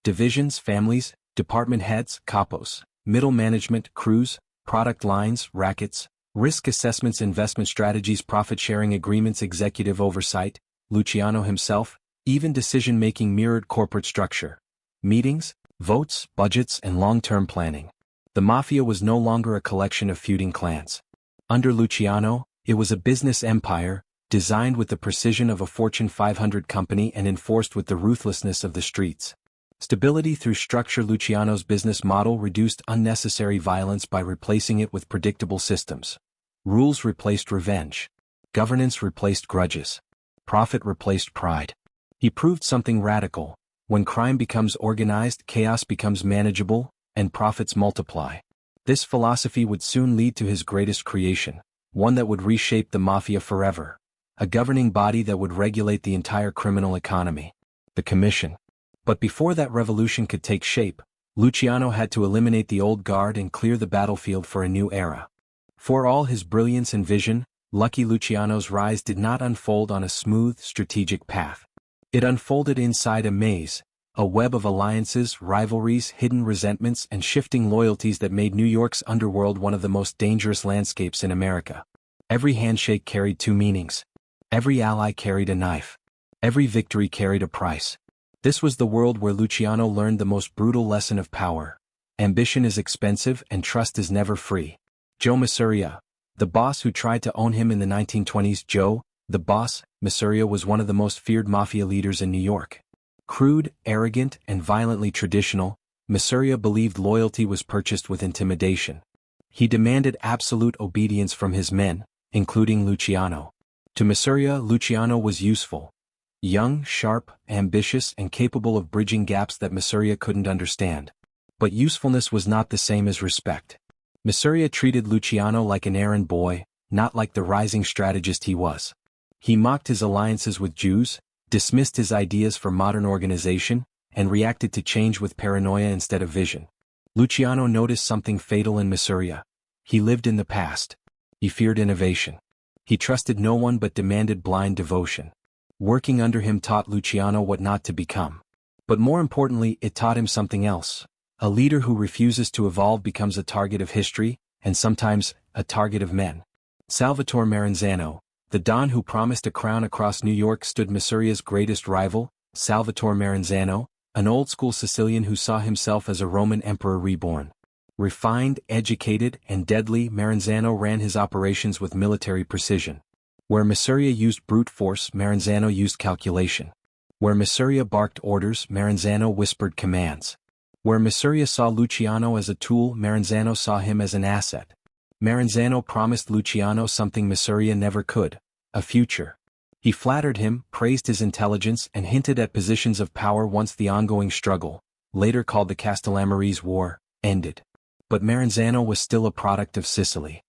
Divisions, families, department heads, capos, middle management, crews, product lines, rackets, risk assessments, investment strategies, profit-sharing agreements, executive oversight. Luciano himself, even decision-making mirrored corporate structure. Meetings, votes, budgets, and long-term planning. The mafia was no longer a collection of feuding clans. Under Luciano, it was a business empire, designed with the precision of a Fortune 500 company and enforced with the ruthlessness of the streets. Stability through structure. Luciano's business model reduced unnecessary violence by replacing it with predictable systems. Rules replaced revenge. Governance replaced grudges. Profit replaced pride. He proved something radical. When crime becomes organized, chaos becomes manageable, and profits multiply. This philosophy would soon lead to his greatest creation, one that would reshape the mafia forever. A governing body that would regulate the entire criminal economy. The Commission. But before that revolution could take shape, Luciano had to eliminate the old guard and clear the battlefield for a new era. For all his brilliance and vision, Lucky Luciano's rise did not unfold on a smooth, strategic path. It unfolded inside a maze, a web of alliances, rivalries, hidden resentments, and shifting loyalties that made New York's underworld one of the most dangerous landscapes in America. Every handshake carried two meanings. Every ally carried a knife. Every victory carried a price. This was the world where Luciano learned the most brutal lesson of power. Ambition is expensive and trust is never free. Joe Masuria, the boss who tried to own him in the 1920s. Joe, the boss, Masuria was one of the most feared mafia leaders in New York. Crude, arrogant, and violently traditional, Masuria believed loyalty was purchased with intimidation. He demanded absolute obedience from his men, including Luciano. To Masuria, Luciano was useful. Young, sharp, ambitious, and capable of bridging gaps that Masuria couldn't understand. But usefulness was not the same as respect. Masuria treated Luciano like an errand boy, not like the rising strategist he was. He mocked his alliances with Jews, dismissed his ideas for modern organization, and reacted to change with paranoia instead of vision. Luciano noticed something fatal in Masuria. He lived in the past. He feared innovation. He trusted no one but demanded blind devotion. Working under him taught Luciano what not to become. But more importantly, it taught him something else. A leader who refuses to evolve becomes a target of history, and sometimes, a target of men. Salvatore Maranzano, the Don who promised a crown across New York, stood Masuria's greatest rival. Salvatore Maranzano, an old-school Sicilian who saw himself as a Roman emperor reborn. Refined, educated, and deadly, Maranzano ran his operations with military precision. Where Masuria used brute force, Maranzano used calculation. Where Masuria barked orders, Maranzano whispered commands. Where Masuria saw Luciano as a tool, Maranzano saw him as an asset. Maranzano promised Luciano something Masuria never could: a future. He flattered him, praised his intelligence, and hinted at positions of power once the ongoing struggle, later called the Castellamarese War, ended. But Maranzano was still a product of Sicily.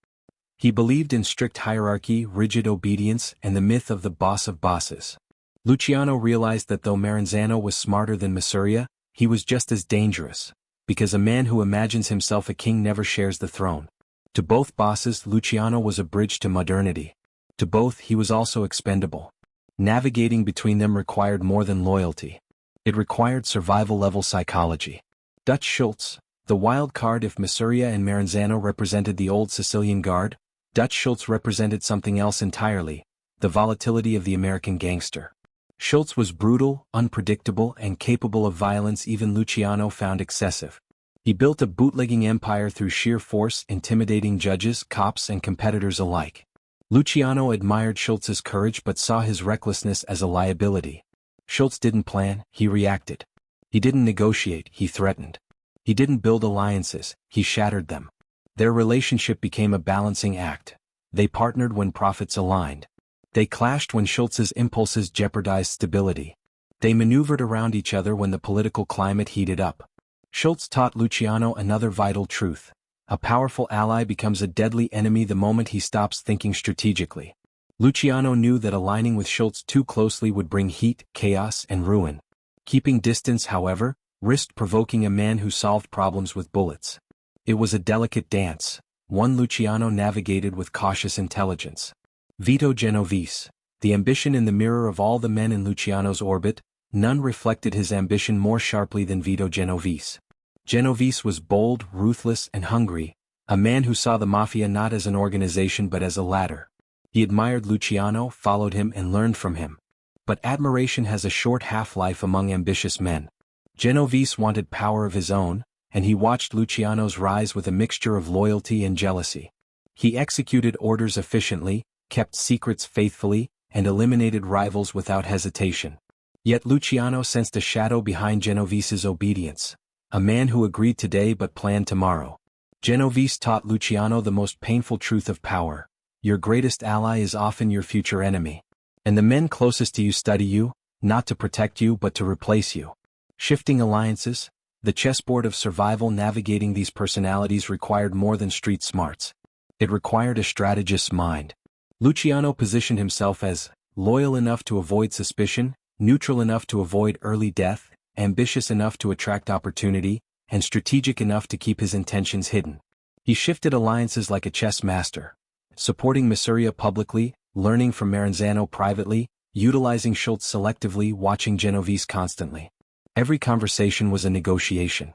He believed in strict hierarchy, rigid obedience, and the myth of the boss of bosses. Luciano realized that though Maranzano was smarter than Masuria, he was just as dangerous, because a man who imagines himself a king never shares the throne. To both bosses, Luciano was a bridge to modernity. To both, he was also expendable. Navigating between them required more than loyalty. It required survival-level psychology. Dutch Schultz, the wild card. If Masuria and Maranzano represented the old Sicilian guard, Dutch Schultz represented something else entirely: the volatility of the American gangster. Schultz was brutal, unpredictable, and capable of violence even Luciano found excessive. He built a bootlegging empire through sheer force, intimidating judges, cops, and competitors alike. Luciano admired Schultz's courage but saw his recklessness as a liability. Schultz didn't plan, he reacted. He didn't negotiate, he threatened. He didn't build alliances, he shattered them. Their relationship became a balancing act. They partnered when profits aligned. They clashed when Schultz's impulses jeopardized stability. They maneuvered around each other when the political climate heated up. Schultz taught Luciano another vital truth: a powerful ally becomes a deadly enemy the moment he stops thinking strategically. Luciano knew that aligning with Schultz too closely would bring heat, chaos, and ruin. Keeping distance, however, risked provoking a man who solved problems with bullets. It was a delicate dance, one Luciano navigated with cautious intelligence. Vito Genovese, the ambition in the mirror of all the men in Luciano's orbit, none reflected his ambition more sharply than Vito Genovese. Genovese was bold, ruthless, and hungry, a man who saw the mafia not as an organization but as a ladder. He admired Luciano, followed him, and learned from him. But admiration has a short half-life among ambitious men. Genovese wanted power of his own, and he watched Luciano's rise with a mixture of loyalty and jealousy. He executed orders efficiently, kept secrets faithfully, and eliminated rivals without hesitation. Yet Luciano sensed a shadow behind Genovese's obedience, a man who agreed today but planned tomorrow. Genovese taught Luciano the most painful truth of power: Your greatest ally is often your future enemy. And the men closest to you study you, not to protect you but to replace you. Shifting alliances, the chessboard of survival. Navigating these personalities required more than street smarts. It required a strategist's mind. Luciano positioned himself as loyal enough to avoid suspicion, neutral enough to avoid early death, ambitious enough to attract opportunity, and strategic enough to keep his intentions hidden. He shifted alliances like a chess master, supporting Masuria publicly, learning from Maranzano privately, utilizing Schultz selectively, watching Genovese constantly. Every conversation was a negotiation.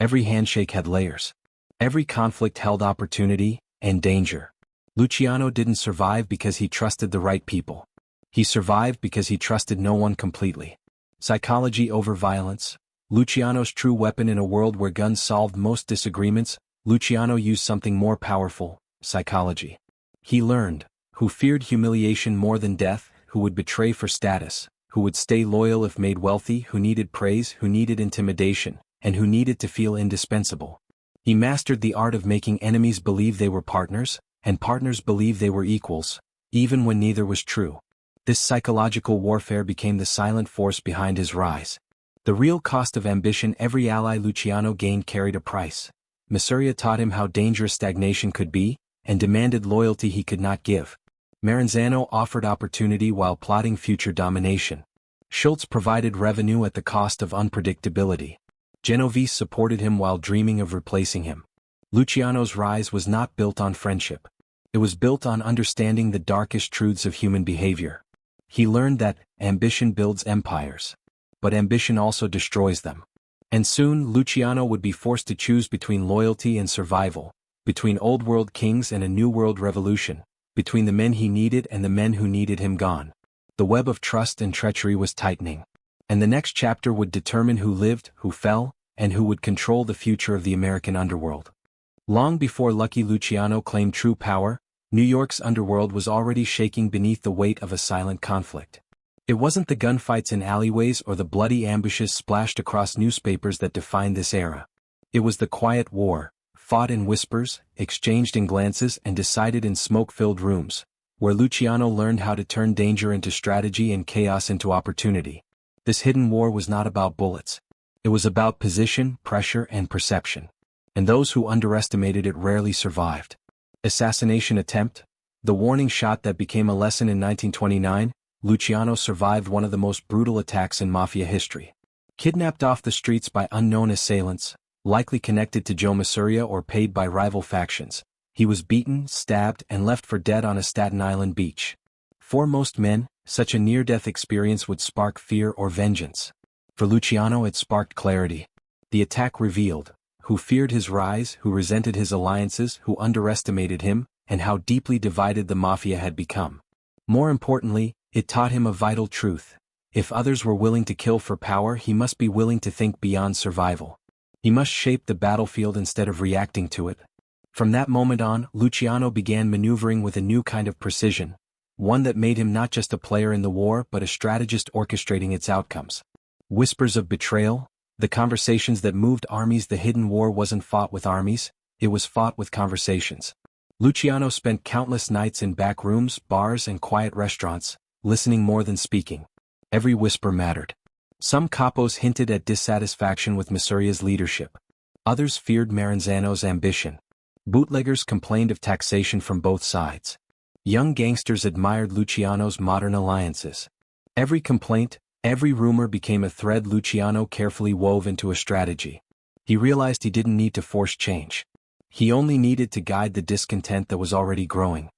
Every handshake had layers. Every conflict held opportunity and danger. Luciano didn't survive because he trusted the right people. He survived because he trusted no one completely. Psychology over violence. Luciano's true weapon. In a world where guns solved most disagreements, Luciano used something more powerful: psychology. He learned who feared humiliation more than death, who would betray for status, who would stay loyal if made wealthy, who needed praise, who needed intimidation, and who needed to feel indispensable. He mastered the art of making enemies believe they were partners, and partners believe they were equals, even when neither was true. This psychological warfare became the silent force behind his rise. The real cost of ambition. Every ally Luciano gained carried a price. Masuria taught him how dangerous stagnation could be, and demanded loyalty he could not give. Maranzano offered opportunity while plotting future domination. Schultz provided revenue at the cost of unpredictability. Genovese supported him while dreaming of replacing him. Luciano's rise was not built on friendship. It was built on understanding the darkest truths of human behavior. He learned that ambition builds empires, but ambition also destroys them. And soon Luciano would be forced to choose between loyalty and survival, between old world kings and a new world revolution, between the men he needed and the men who needed him gone. The web of trust and treachery was tightening. And the next chapter would determine who lived, who fell, and who would control the future of the American underworld. Long before Lucky Luciano claimed true power, New York's underworld was already shaking beneath the weight of a silent conflict. It wasn't the gunfights in alleyways or the bloody ambushes splashed across newspapers that defined this era. It was the quiet war, fought in whispers, exchanged in glances, and decided in smoke-filled rooms, where Luciano learned how to turn danger into strategy and chaos into opportunity. This hidden war was not about bullets. It was about position, pressure, and perception. And those who underestimated it rarely survived. Assassination attempt. The warning shot that became a lesson in 1929, Luciano survived one of the most brutal attacks in mafia history. Kidnapped off the streets by unknown assailants, likely connected to Joe Masuria or paid by rival factions, he was beaten, stabbed, and left for dead on a Staten Island beach. For most men, such a near-death experience would spark fear or vengeance. For Luciano it sparked clarity. The attack revealed who feared his rise, who resented his alliances, who underestimated him, and how deeply divided the mafia had become. More importantly, it taught him a vital truth. If others were willing to kill for power, he must be willing to think beyond survival. He must shape the battlefield instead of reacting to it. From that moment on, Luciano began maneuvering with a new kind of precision, one that made him not just a player in the war but a strategist orchestrating its outcomes. Whispers of betrayal, the conversations that moved armies. The hidden war wasn't fought with armies, it was fought with conversations. Luciano spent countless nights in back rooms, bars, and quiet restaurants, listening more than speaking. Every whisper mattered. Some capos hinted at dissatisfaction with Masuria's leadership. Others feared Maranzano's ambition. Bootleggers complained of taxation from both sides. Young gangsters admired Luciano's modern alliances. Every complaint, every rumor became a thread Luciano carefully wove into a strategy. He realized he didn't need to force change. He only needed to guide the discontent that was already growing.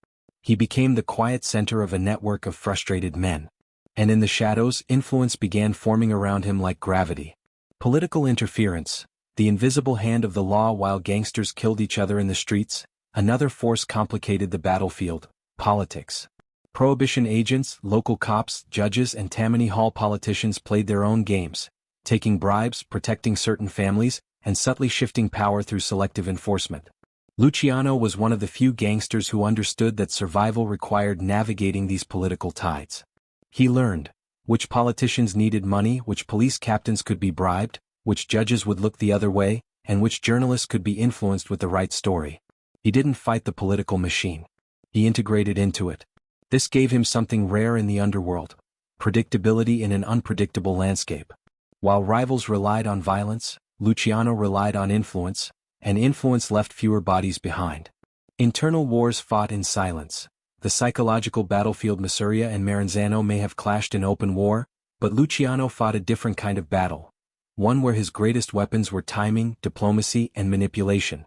He became the quiet center of a network of frustrated men. And in the shadows, influence began forming around him like gravity. Political interference, the invisible hand of the law. While gangsters killed each other in the streets, another force complicated the battlefield: politics. Prohibition agents, local cops, judges, and Tammany Hall politicians played their own games, taking bribes, protecting certain families, and subtly shifting power through selective enforcement. Luciano was one of the few gangsters who understood that survival required navigating these political tides. He learned which politicians needed money, which police captains could be bribed, which judges would look the other way, and which journalists could be influenced with the right story. He didn't fight the political machine. He integrated into it. This gave him something rare in the underworld: predictability in an unpredictable landscape. While rivals relied on violence, Luciano relied on influence, and influence left fewer bodies behind. Internal wars fought in silence. The psychological battlefield. Masuria and Maranzano may have clashed in open war, but Luciano fought a different kind of battle. One where his greatest weapons were timing, diplomacy, and manipulation.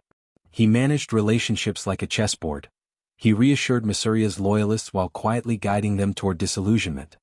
He managed relationships like a chessboard. He reassured Masuria's loyalists while quietly guiding them toward disillusionment.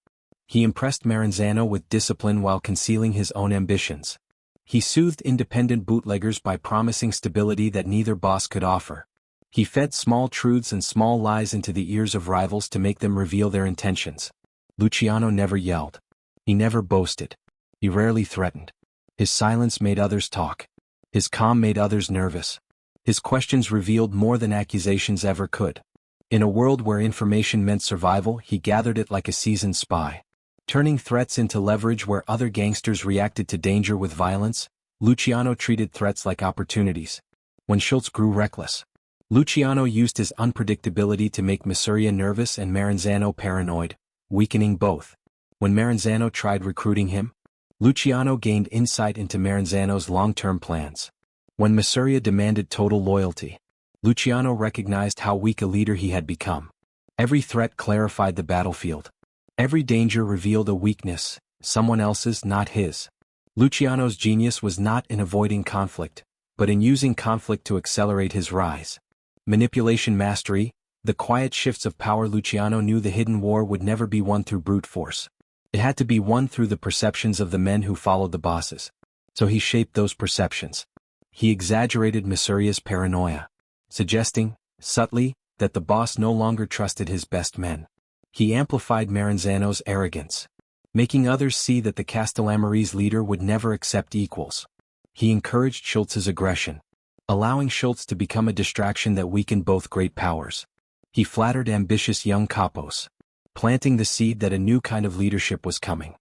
He impressed Maranzano with discipline while concealing his own ambitions. He soothed independent bootleggers by promising stability that neither boss could offer. He fed small truths and small lies into the ears of rivals to make them reveal their intentions. Luciano never yelled. He never boasted. He rarely threatened. His silence made others talk. His calm made others nervous. His questions revealed more than accusations ever could. In a world where information meant survival, he gathered it like a seasoned spy. Turning threats into leverage where other gangsters reacted to danger with violence, Luciano treated threats like opportunities. When Schultz grew reckless, Luciano used his unpredictability to make Masuria nervous and Maranzano paranoid, weakening both. When Maranzano tried recruiting him, Luciano gained insight into Maranzano's long-term plans. When Masuria demanded total loyalty, Luciano recognized how weak a leader he had become. Every threat clarified the battlefield. Every danger revealed a weakness, someone else's, not his. Luciano's genius was not in avoiding conflict, but in using conflict to accelerate his rise. Manipulation mastery, the quiet shifts of power. Luciano knew the hidden war would never be won through brute force. It had to be won through the perceptions of the men who followed the bosses. So he shaped those perceptions. He exaggerated Masuria's paranoia, suggesting, subtly, that the boss no longer trusted his best men. He amplified Maranzano's arrogance, making others see that the Castellammare's leader would never accept equals. He encouraged Schultz's aggression, allowing Schultz to become a distraction that weakened both great powers. He flattered ambitious young capos, planting the seed that a new kind of leadership was coming.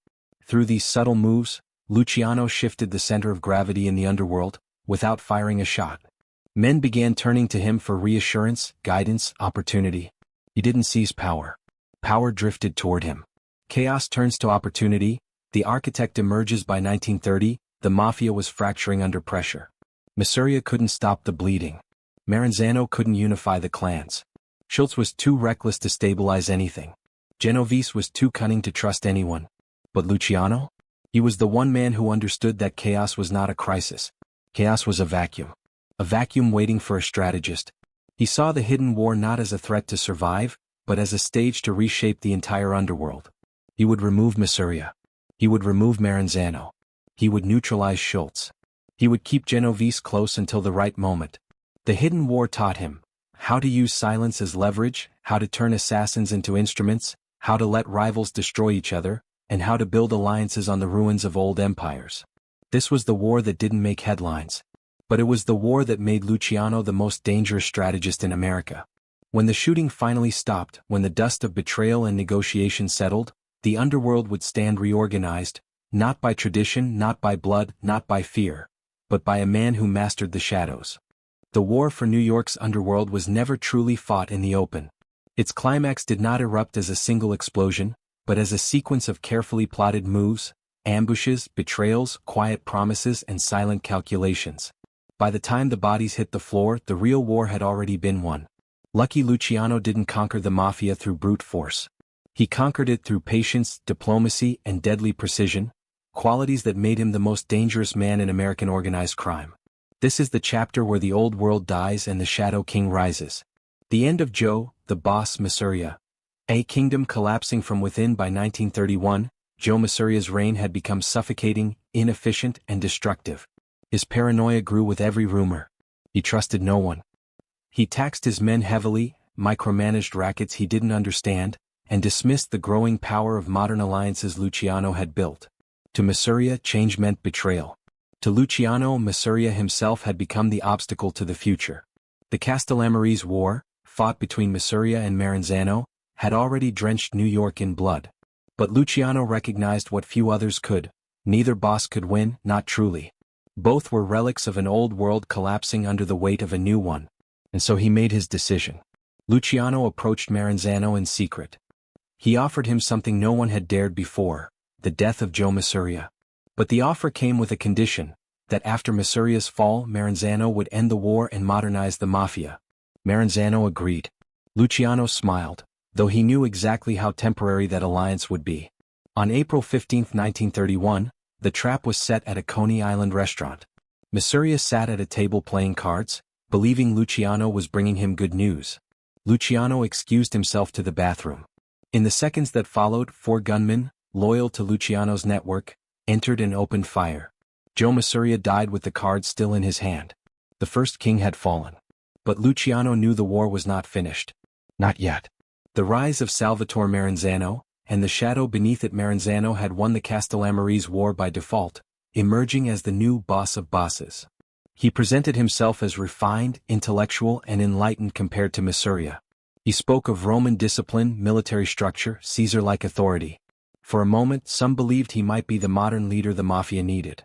Through these subtle moves, Luciano shifted the center of gravity in the underworld, without firing a shot. Men began turning to him for reassurance, guidance, opportunity. He didn't seize power. Power drifted toward him. Chaos turns to opportunity. The architect emerges. By 1930, the mafia was fracturing under pressure. Masuria couldn't stop the bleeding. Maranzano couldn't unify the clans. Schultz was too reckless to stabilize anything. Genovese was too cunning to trust anyone. But Luciano? He was the one man who understood that chaos was not a crisis. Chaos was a vacuum. A vacuum waiting for a strategist. He saw the hidden war not as a threat to survive, but as a stage to reshape the entire underworld. He would remove Masuria. He would remove Maranzano. He would neutralize Schultz. He would keep Genovese close until the right moment. The hidden war taught him how to use silence as leverage, how to turn assassins into instruments, how to let rivals destroy each other, and how to build alliances on the ruins of old empires. This was the war that didn't make headlines. But it was the war that made Luciano the most dangerous strategist in America. When the shooting finally stopped, when the dust of betrayal and negotiation settled, the underworld would stand reorganized, not by tradition, not by blood, not by fear, but by a man who mastered the shadows. The war for New York's underworld was never truly fought in the open. Its climax did not erupt as a single explosion, but as a sequence of carefully plotted moves, ambushes, betrayals, quiet promises, and silent calculations. By the time the bodies hit the floor, the real war had already been won. Lucky Luciano didn't conquer the mafia through brute force. He conquered it through patience, diplomacy, and deadly precision, qualities that made him the most dangerous man in American organized crime. This is the chapter where the old world dies and the Shadow King rises. The end of Joe, the boss Masuria. A kingdom collapsing from within. By 1931, Joe Masuria's reign had become suffocating, inefficient, and destructive. His paranoia grew with every rumor. He trusted no one. He taxed his men heavily, micromanaged rackets he didn't understand, and dismissed the growing power of modern alliances Luciano had built. To Masuria, change meant betrayal. To Luciano, Masuria himself had become the obstacle to the future. The Castellammare's war, fought between Masuria and Maranzano, had already drenched New York in blood. But Luciano recognized what few others could. Neither boss could win, not truly. Both were relics of an old world collapsing under the weight of a new one. And so he made his decision. Luciano approached Maranzano in secret. He offered him something no one had dared before, the death of Joe Masuria. But the offer came with a condition, that after Masuria's fall Maranzano would end the war and modernize the mafia. Maranzano agreed. Luciano smiled, though he knew exactly how temporary that alliance would be. On April 15, 1931, the trap was set at a Coney Island restaurant. Masuria sat at a table playing cards, believing Luciano was bringing him good news. Luciano excused himself to the bathroom. In the seconds that followed, 4 gunmen, loyal to Luciano's network, entered and opened fire. Joe Masuria died with the cards still in his hand. The first king had fallen. But Luciano knew the war was not finished. Not yet. The rise of Salvatore Maranzano, and the shadow beneath it. Maranzano had won the Castellamarese War by default, emerging as the new boss of bosses. He presented himself as refined, intellectual and enlightened compared to Masuria. He spoke of Roman discipline, military structure, Caesar-like authority. For a moment some believed he might be the modern leader the mafia needed.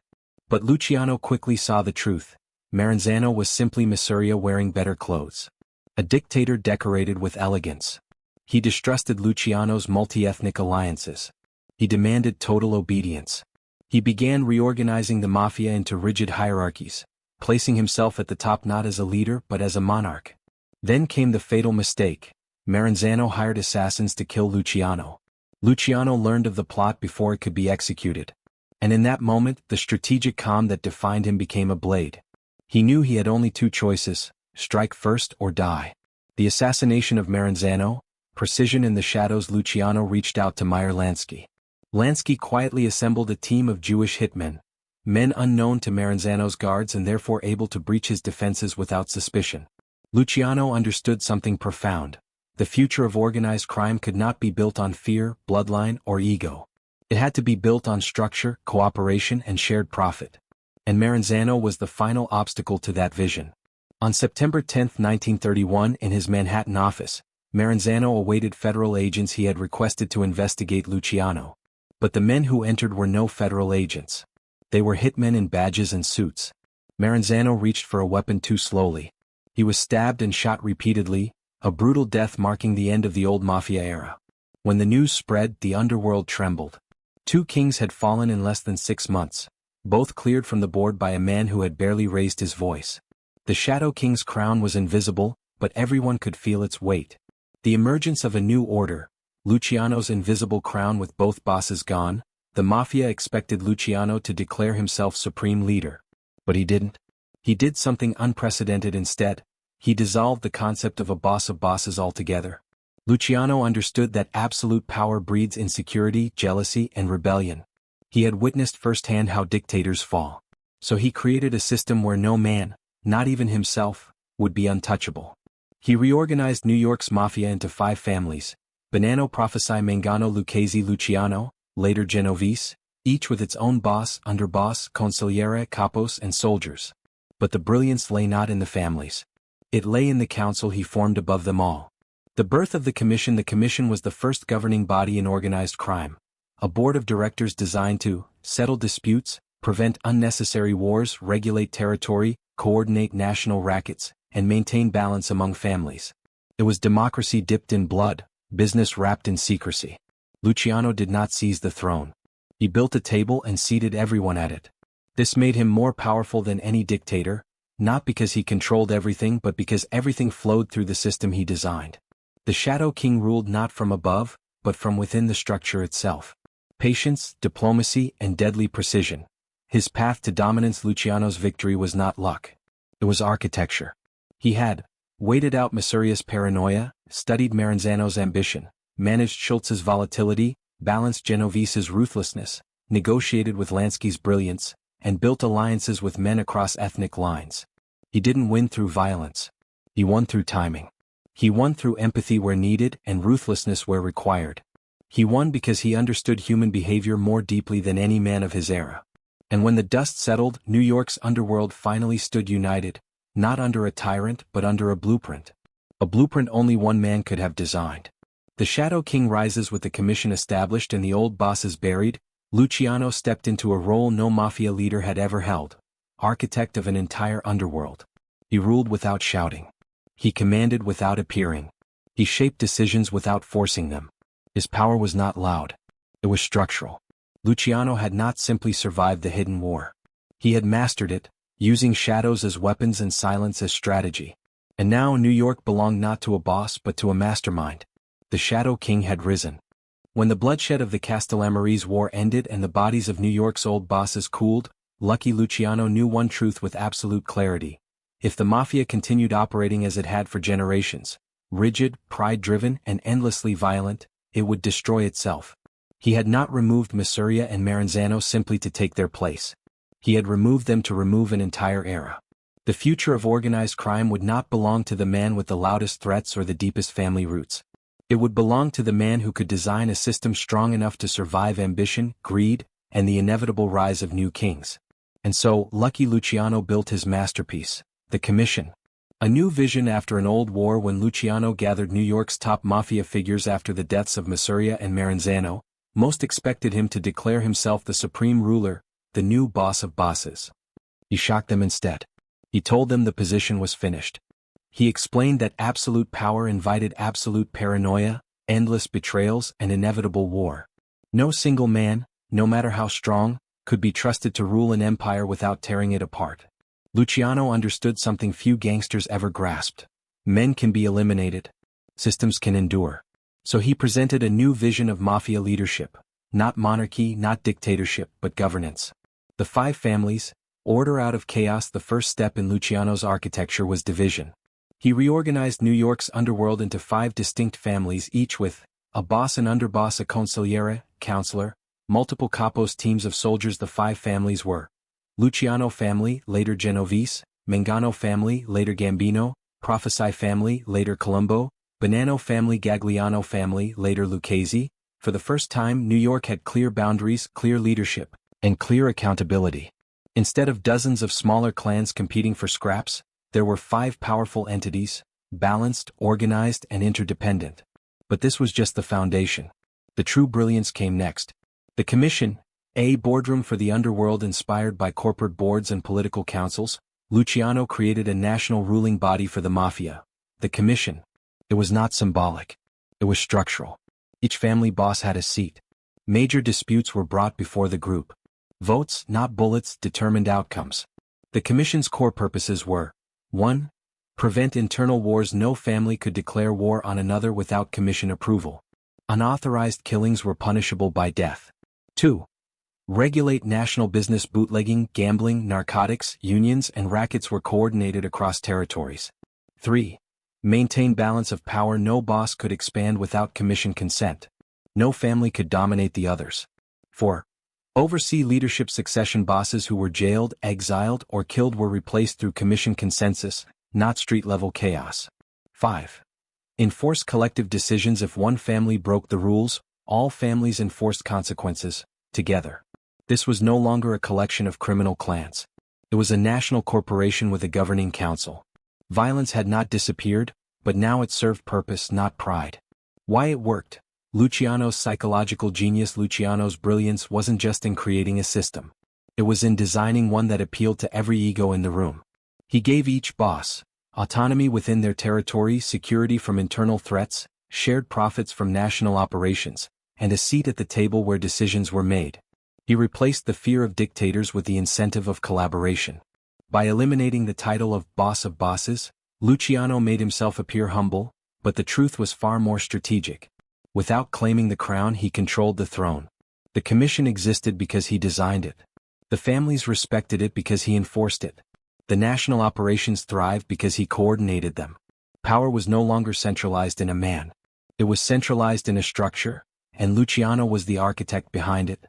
But Luciano quickly saw the truth. Maranzano was simply Masuria wearing better clothes. A dictator decorated with elegance. He distrusted Luciano's multi-ethnic alliances. He demanded total obedience. He began reorganizing the mafia into rigid hierarchies, placing himself at the top not as a leader but as a monarch. Then came the fatal mistake. Maranzano hired assassins to kill Luciano. Luciano learned of the plot before it could be executed. And in that moment, the strategic calm that defined him became a blade. He knew he had only 2 choices, strike first or die. The assassination of Maranzano, precision in the shadows. Luciano reached out to Meyer Lansky. Lansky quietly assembled a team of Jewish hitmen, men unknown to Maranzano's guards and therefore able to breach his defenses without suspicion. Luciano understood something profound. The future of organized crime could not be built on fear, bloodline, or ego. It had to be built on structure, cooperation, and shared profit. And Maranzano was the final obstacle to that vision. On September 10, 1931, in his Manhattan office, Maranzano awaited federal agents he had requested to investigate Luciano. But the men who entered were no federal agents. They were hitmen in badges and suits. Maranzano reached for a weapon too slowly. He was stabbed and shot repeatedly, a brutal death marking the end of the old mafia era. When the news spread, the underworld trembled. 2 kings had fallen in less than 6 months, both cleared from the board by a man who had barely raised his voice. The Shadow King's crown was invisible, but everyone could feel its weight. The emergence of a new order, Luciano's invisible crown with both bosses gone. The mafia expected Luciano to declare himself supreme leader. But he didn't. He did something unprecedented instead. He dissolved the concept of a boss of bosses altogether. Luciano understood that absolute power breeds insecurity, jealousy, and rebellion. He had witnessed firsthand how dictators fall. So he created a system where no man, not even himself, would be untouchable. He reorganized New York's mafia into 5 families: Bonanno, Prophesai, Mangano, Lucchese, Luciano, later Genovese, each with its own boss, underboss, consigliere, capos, and soldiers. But the brilliance lay not in the families. It lay in the council he formed above them all. The birth of the Commission. The Commission was the first governing body in organized crime. A board of directors designed to settle disputes, prevent unnecessary wars, regulate territory, coordinate national rackets, and maintain balance among families. It was democracy dipped in blood, business wrapped in secrecy. Luciano did not seize the throne. He built a table and seated everyone at it. This made him more powerful than any dictator, not because he controlled everything but because everything flowed through the system he designed. The Shadow King ruled not from above, but from within the structure itself. Patience, diplomacy, and deadly precision. His path to dominance. Luciano's victory was not luck. It was architecture. He had waited out Masuria's paranoia, studied Maranzano's ambition, managed Schultz's volatility, balanced Genovese's ruthlessness, negotiated with Lansky's brilliance, and built alliances with men across ethnic lines. He didn't win through violence. He won through timing. He won through empathy where needed and ruthlessness where required. He won because he understood human behavior more deeply than any man of his era. And when the dust settled, New York's underworld finally stood united, not under a tyrant but under a blueprint. A blueprint only one man could have designed. The Shadow King rises with the Commission established and the old bosses buried. Luciano stepped into a role no mafia leader had ever held, architect of an entire underworld. He ruled without shouting. He commanded without appearing. He shaped decisions without forcing them. His power was not loud. It was structural. Luciano had not simply survived the hidden war. He had mastered it, using shadows as weapons and silence as strategy. And now New York belonged not to a boss but to a mastermind. The Shadow King had risen. When the bloodshed of the Castellamarese War ended and the bodies of New York's old bosses cooled, Lucky Luciano knew one truth with absolute clarity. If the Mafia continued operating as it had for generations, rigid, pride-driven, and endlessly violent, it would destroy itself. He had not removed Masuria and Maranzano simply to take their place. He had removed them to remove an entire era. The future of organized crime would not belong to the man with the loudest threats or the deepest family roots. It would belong to the man who could design a system strong enough to survive ambition, greed, and the inevitable rise of new kings. And so, Lucky Luciano built his masterpiece, the Commission. A new vision after an old war. When Luciano gathered New York's top mafia figures after the deaths of Masuria and Maranzano, most expected him to declare himself the supreme ruler, the new boss of bosses. He shocked them instead. He told them the position was finished. He explained that absolute power invited absolute paranoia, endless betrayals, and inevitable war. No single man, no matter how strong, could be trusted to rule an empire without tearing it apart. Luciano understood something few gangsters ever grasped. Men can be eliminated. Systems can endure. So he presented a new vision of mafia leadership. Not monarchy, not dictatorship, but governance. The 5 families, order out of chaos. The first step in Luciano's architecture was division. He reorganized New York's underworld into 5 distinct families, each with a boss, an underboss, a consigliere, counselor, multiple capos, teams of soldiers. The 5 families were Luciano family, later Genovese; Mangano family, later Gambino; Prophesy family, later Colombo; Bonanno family, Gagliano family, later Lucchese. For the first time, New York had clear boundaries, clear leadership, and clear accountability. Instead of dozens of smaller clans competing for scraps, there were 5 powerful entities, balanced, organized, and interdependent. But this was just the foundation. The true brilliance came next. The Commission, a boardroom for the underworld inspired by corporate boards and political councils. Luciano created a national ruling body for the Mafia. The Commission. It was not symbolic. It was structural. Each family boss had a seat. Major disputes were brought before the group. Votes, not bullets, determined outcomes. The Commission's core purposes were: 1. Prevent internal wars. No family could declare war on another without Commission approval. Unauthorized killings were punishable by death. 2. Regulate national business. Bootlegging, gambling, narcotics, unions, and rackets were coordinated across territories. 3. Maintain balance of power. No boss could expand without Commission consent. No family could dominate the others. 4. Oversee leadership succession. Bosses who were jailed, exiled, or killed were replaced through Commission consensus, not street-level chaos. 5. Enforce collective decisions. If one family broke the rules, all families enforced consequences, together. This was no longer a collection of criminal clans. It was a national corporation with a governing council. Violence had not disappeared, but now it served purpose, not pride. Why it worked? Luciano's psychological genius. Luciano's brilliance wasn't just in creating a system. It was in designing one that appealed to every ego in the room. He gave each boss autonomy within their territory, security from internal threats, shared profits from national operations, and a seat at the table where decisions were made. He replaced the fear of dictators with the incentive of collaboration. By eliminating the title of boss of bosses, Luciano made himself appear humble, but the truth was far more strategic. Without claiming the crown, he controlled the throne. The Commission existed because he designed it. The families respected it because he enforced it. The national operations thrived because he coordinated them. Power was no longer centralized in a man. It was centralized in a structure, and Luciano was the architect behind it.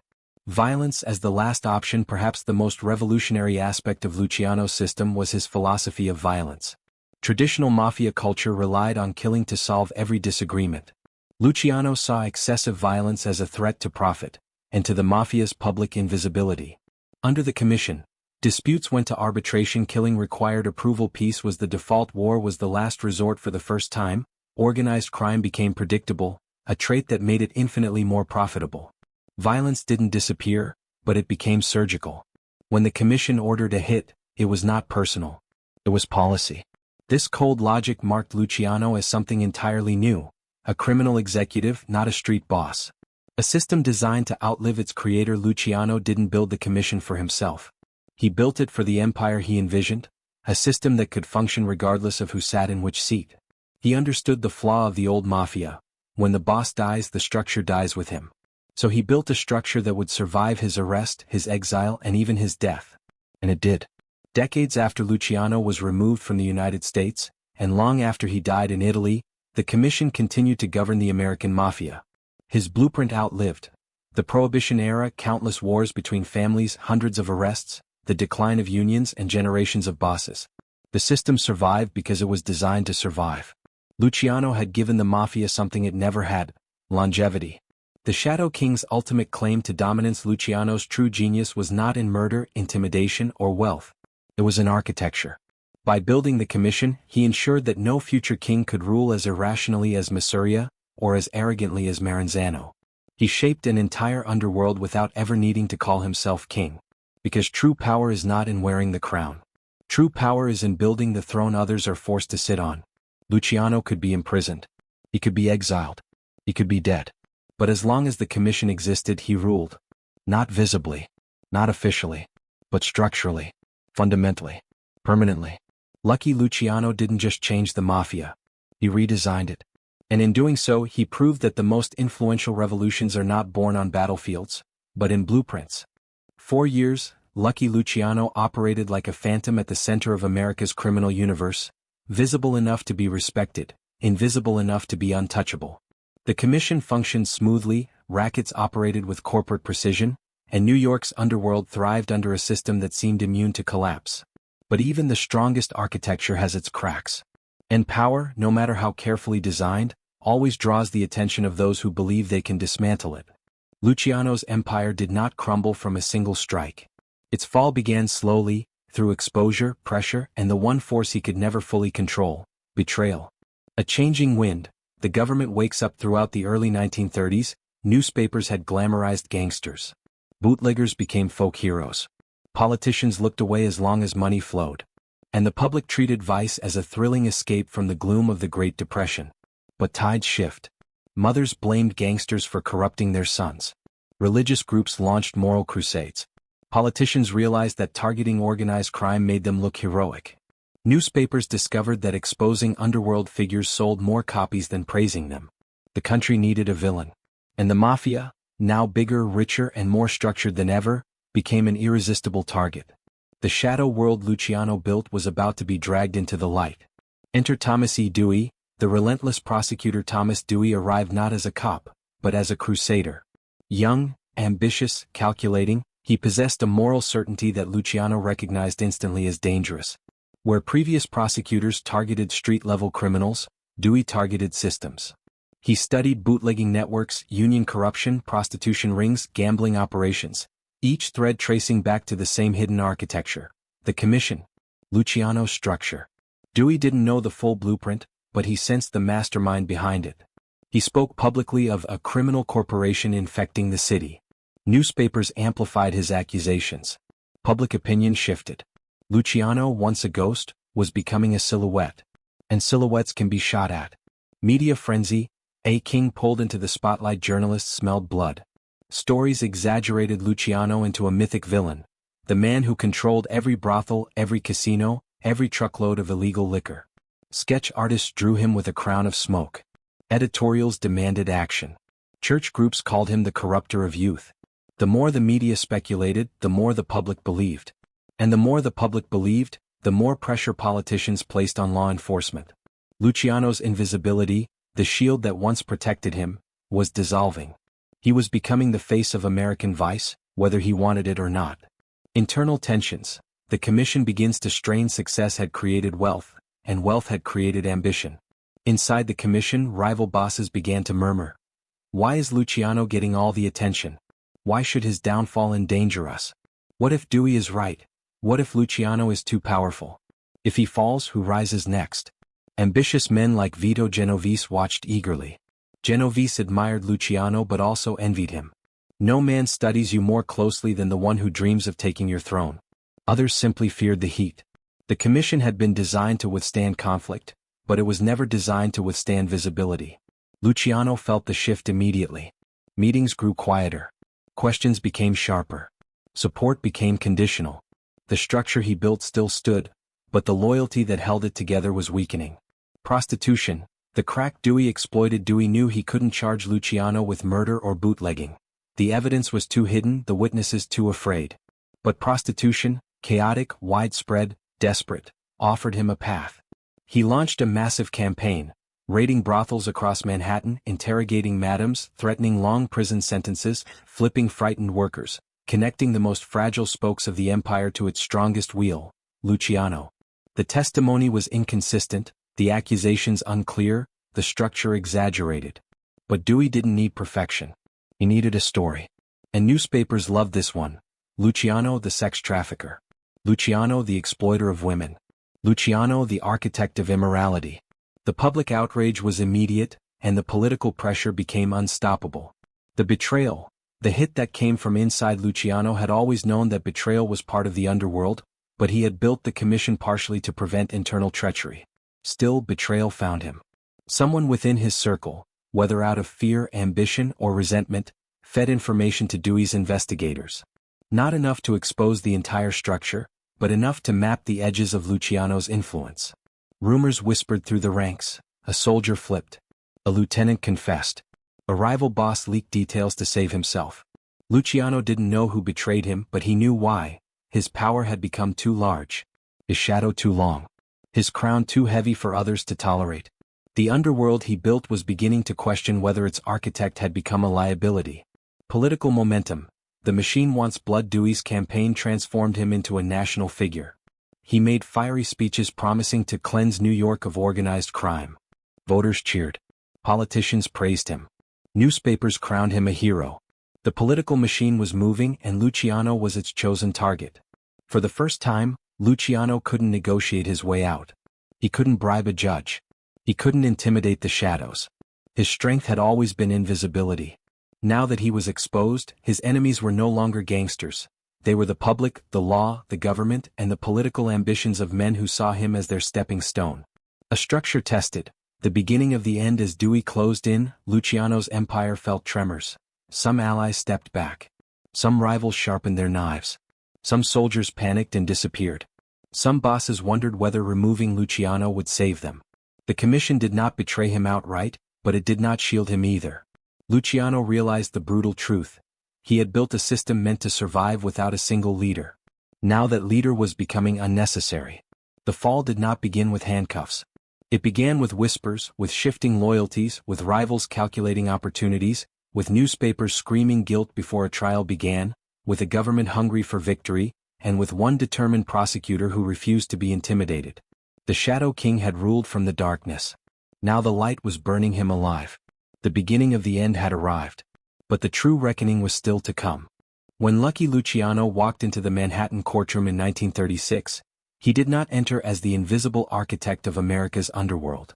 Violence as the last option. Perhaps the most revolutionary aspect of Luciano's system was his philosophy of violence. Traditional mafia culture relied on killing to solve every disagreement. Luciano saw excessive violence as a threat to profit, and to the mafia's public invisibility. Under the Commission, disputes went to arbitration. Killing required approval. Peace was the default. War was the last resort. For the first time, organized crime became predictable, a trait that made it infinitely more profitable. Violence didn't disappear, but it became surgical. When the Commission ordered a hit, it was not personal. It was policy. This cold logic marked Luciano as something entirely new, a criminal executive, not a street boss. A system designed to outlive its creator. Luciano didn't build the commission for himself. He built it for the empire he envisioned, a system that could function regardless of who sat in which seat. He understood the flaw of the old mafia: when the boss dies, the structure dies with him. So he built a structure that would survive his arrest, his exile, and even his death. And it did. Decades after Luciano was removed from the United States, and long after he died in Italy, the commission continued to govern the American mafia. His blueprint outlived the Prohibition era, countless wars between families, hundreds of arrests, the decline of unions, and generations of bosses. The system survived because it was designed to survive. Luciano had given the mafia something it never had: longevity. The Shadow King's ultimate claim to dominance. Luciano's true genius was not in murder, intimidation, or wealth. It was in architecture. By building the commission, he ensured that no future king could rule as irrationally as Masuria, or as arrogantly as Maranzano. He shaped an entire underworld without ever needing to call himself king. Because true power is not in wearing the crown. True power is in building the throne others are forced to sit on. Luciano could be imprisoned. He could be exiled. He could be dead. But as long as the commission existed, he ruled. Not visibly. Not officially. But structurally. Fundamentally. Permanently. Lucky Luciano didn't just change the mafia. He redesigned it. And in doing so, he proved that the most influential revolutions are not born on battlefields, but in blueprints. 4 years, Lucky Luciano operated like a phantom at the center of America's criminal universe, visible enough to be respected, invisible enough to be untouchable. The commission functioned smoothly, rackets operated with corporate precision, and New York's underworld thrived under a system that seemed immune to collapse. But even the strongest architecture has its cracks. And power, no matter how carefully designed, always draws the attention of those who believe they can dismantle it. Luciano's empire did not crumble from a single strike. Its fall began slowly, through exposure, pressure, and the one force he could never fully control: betrayal. A changing wind. The government wakes up. Throughout the early 1930s, newspapers had glamorized gangsters. Bootleggers became folk heroes. Politicians looked away as long as money flowed. And the public treated vice as a thrilling escape from the gloom of the Great Depression. But tides shift. Mothers blamed gangsters for corrupting their sons. Religious groups launched moral crusades. Politicians realized that targeting organized crime made them look heroic. Newspapers discovered that exposing underworld figures sold more copies than praising them. The country needed a villain. And the mafia, now bigger, richer, and more structured than ever, became an irresistible target. The shadow world Luciano built was about to be dragged into the light. Enter Thomas E. Dewey. The relentless prosecutor Thomas Dewey arrived not as a cop, but as a crusader. Young, ambitious, calculating, he possessed a moral certainty that Luciano recognized instantly as dangerous. Where previous prosecutors targeted street-level criminals, Dewey targeted systems. He studied bootlegging networks, union corruption, prostitution rings, gambling operations, each thread tracing back to the same hidden architecture: the commission. Luciano's structure. Dewey didn't know the full blueprint, but he sensed the mastermind behind it. He spoke publicly of a criminal corporation infecting the city. Newspapers amplified his accusations. Public opinion shifted. Luciano, once a ghost, was becoming a silhouette. And silhouettes can be shot at. Media frenzy. A king pulled into the spotlight. Journalists smelled blood. Stories exaggerated Luciano into a mythic villain, the man who controlled every brothel, every casino, every truckload of illegal liquor. Sketch artists drew him with a crown of smoke. Editorials demanded action. Church groups called him the corrupter of youth. The more the media speculated, the more the public believed. And the more the public believed, the more pressure politicians placed on law enforcement. Luciano's invisibility, the shield that once protected him, was dissolving. He was becoming the face of American vice, whether he wanted it or not. Internal tensions. The commission begins to strain. Success had created wealth, and wealth had created ambition. Inside the commission, rival bosses began to murmur. Why is Luciano getting all the attention? Why should his downfall endanger us? What if Dewey is right? What if Luciano is too powerful? If he falls, who rises next? Ambitious men like Vito Genovese watched eagerly. Genovese admired Luciano but also envied him. No man studies you more closely than the one who dreams of taking your throne. Others simply feared the heat. The commission had been designed to withstand conflict, but it was never designed to withstand visibility. Luciano felt the shift immediately. Meetings grew quieter. Questions became sharper. Support became conditional. The structure he built still stood, but the loyalty that held it together was weakening. Prostitution. The crack Dewey exploited. Dewey knew he couldn't charge Luciano with murder or bootlegging. The evidence was too hidden, the witnesses too afraid. But prostitution, chaotic, widespread, desperate, offered him a path. He launched a massive campaign, raiding brothels across Manhattan, interrogating madams, threatening long prison sentences, flipping frightened workers, connecting the most fragile spokes of the empire to its strongest wheel, Luciano. The testimony was inconsistent, the accusations unclear, the structure exaggerated. But Dewey didn't need perfection. He needed a story. And newspapers loved this one. Luciano the sex trafficker. Luciano the exploiter of women. Luciano the architect of immorality. The public outrage was immediate, and the political pressure became unstoppable. The betrayal, the hit that came from inside. Luciano had always known that betrayal was part of the underworld, but he had built the commission partially to prevent internal treachery. Still, betrayal found him. Someone within his circle, whether out of fear, ambition, or resentment, fed information to Dewey's investigators. Not enough to expose the entire structure, but enough to map the edges of Luciano's influence. Rumors whispered through the ranks. A soldier flipped. A lieutenant confessed. A rival boss leaked details to save himself. Luciano didn't know who betrayed him, but he knew why. His power had become too large. His shadow too long. His crown too heavy for others to tolerate. The underworld he built was beginning to question whether its architect had become a liability. Political momentum. The machine wants blood. Dewey's campaign transformed him into a national figure. He made fiery speeches promising to cleanse New York of organized crime. Voters cheered. Politicians praised him. Newspapers crowned him a hero. The political machine was moving, and Luciano was its chosen target. For the first time, Luciano couldn't negotiate his way out. He couldn't bribe a judge. He couldn't intimidate the shadows. His strength had always been invisibility. Now that he was exposed, his enemies were no longer gangsters. They were the public, the law, the government, and the political ambitions of men who saw him as their stepping stone. A structure tested. The beginning of the end. As Dewey closed in, Luciano's empire felt tremors. Some allies stepped back. Some rivals sharpened their knives. Some soldiers panicked and disappeared. Some bosses wondered whether removing Luciano would save them. The commission did not betray him outright, but it did not shield him either. Luciano realized the brutal truth. He had built a system meant to survive without a single leader. Now that leader was becoming unnecessary. The fall did not begin with handcuffs. It began with whispers, with shifting loyalties, with rivals calculating opportunities, with newspapers screaming guilt before a trial began, with a government hungry for victory, and with one determined prosecutor who refused to be intimidated. The Shadow King had ruled from the darkness. Now the light was burning him alive. The beginning of the end had arrived. But the true reckoning was still to come. When Lucky Luciano walked into the Manhattan courtroom in 1936, he did not enter as the invisible architect of America's underworld.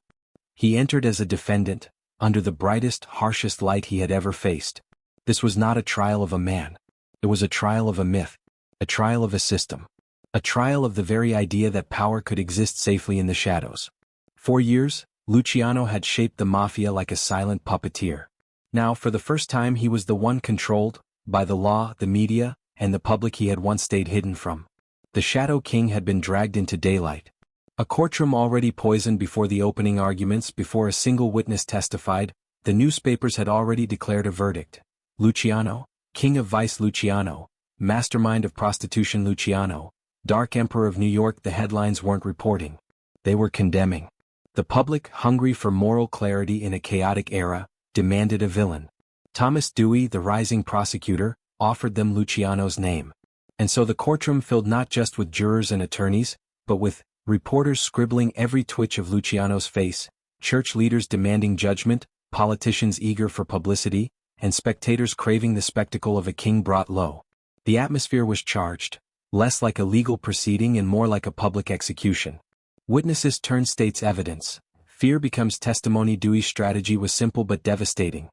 He entered as a defendant, under the brightest, harshest light he had ever faced. This was not a trial of a man. It was a trial of a myth, a trial of a system, a trial of the very idea that power could exist safely in the shadows. For years, Luciano had shaped the mafia like a silent puppeteer. Now, for the first time, he was the one controlled, by the law, the media, and the public he had once stayed hidden from. The Shadow King had been dragged into daylight. A courtroom already poisoned before the opening arguments. Before a single witness testified, the newspapers had already declared a verdict. Luciano, King of Vice. Luciano, Mastermind of Prostitution. Luciano, Dark Emperor of New York. The headlines weren't reporting. They were condemning. The public, hungry for moral clarity in a chaotic era, demanded a villain. Thomas Dewey, the rising prosecutor, offered them Luciano's name. And so the courtroom filled not just with jurors and attorneys, but with reporters scribbling every twitch of Luciano's face, church leaders demanding judgment, politicians eager for publicity, and spectators craving the spectacle of a king brought low. The atmosphere was charged, less like a legal proceeding and more like a public execution. Witnesses turned state's evidence. Fear becomes testimony. Dewey's strategy was simple but devastating.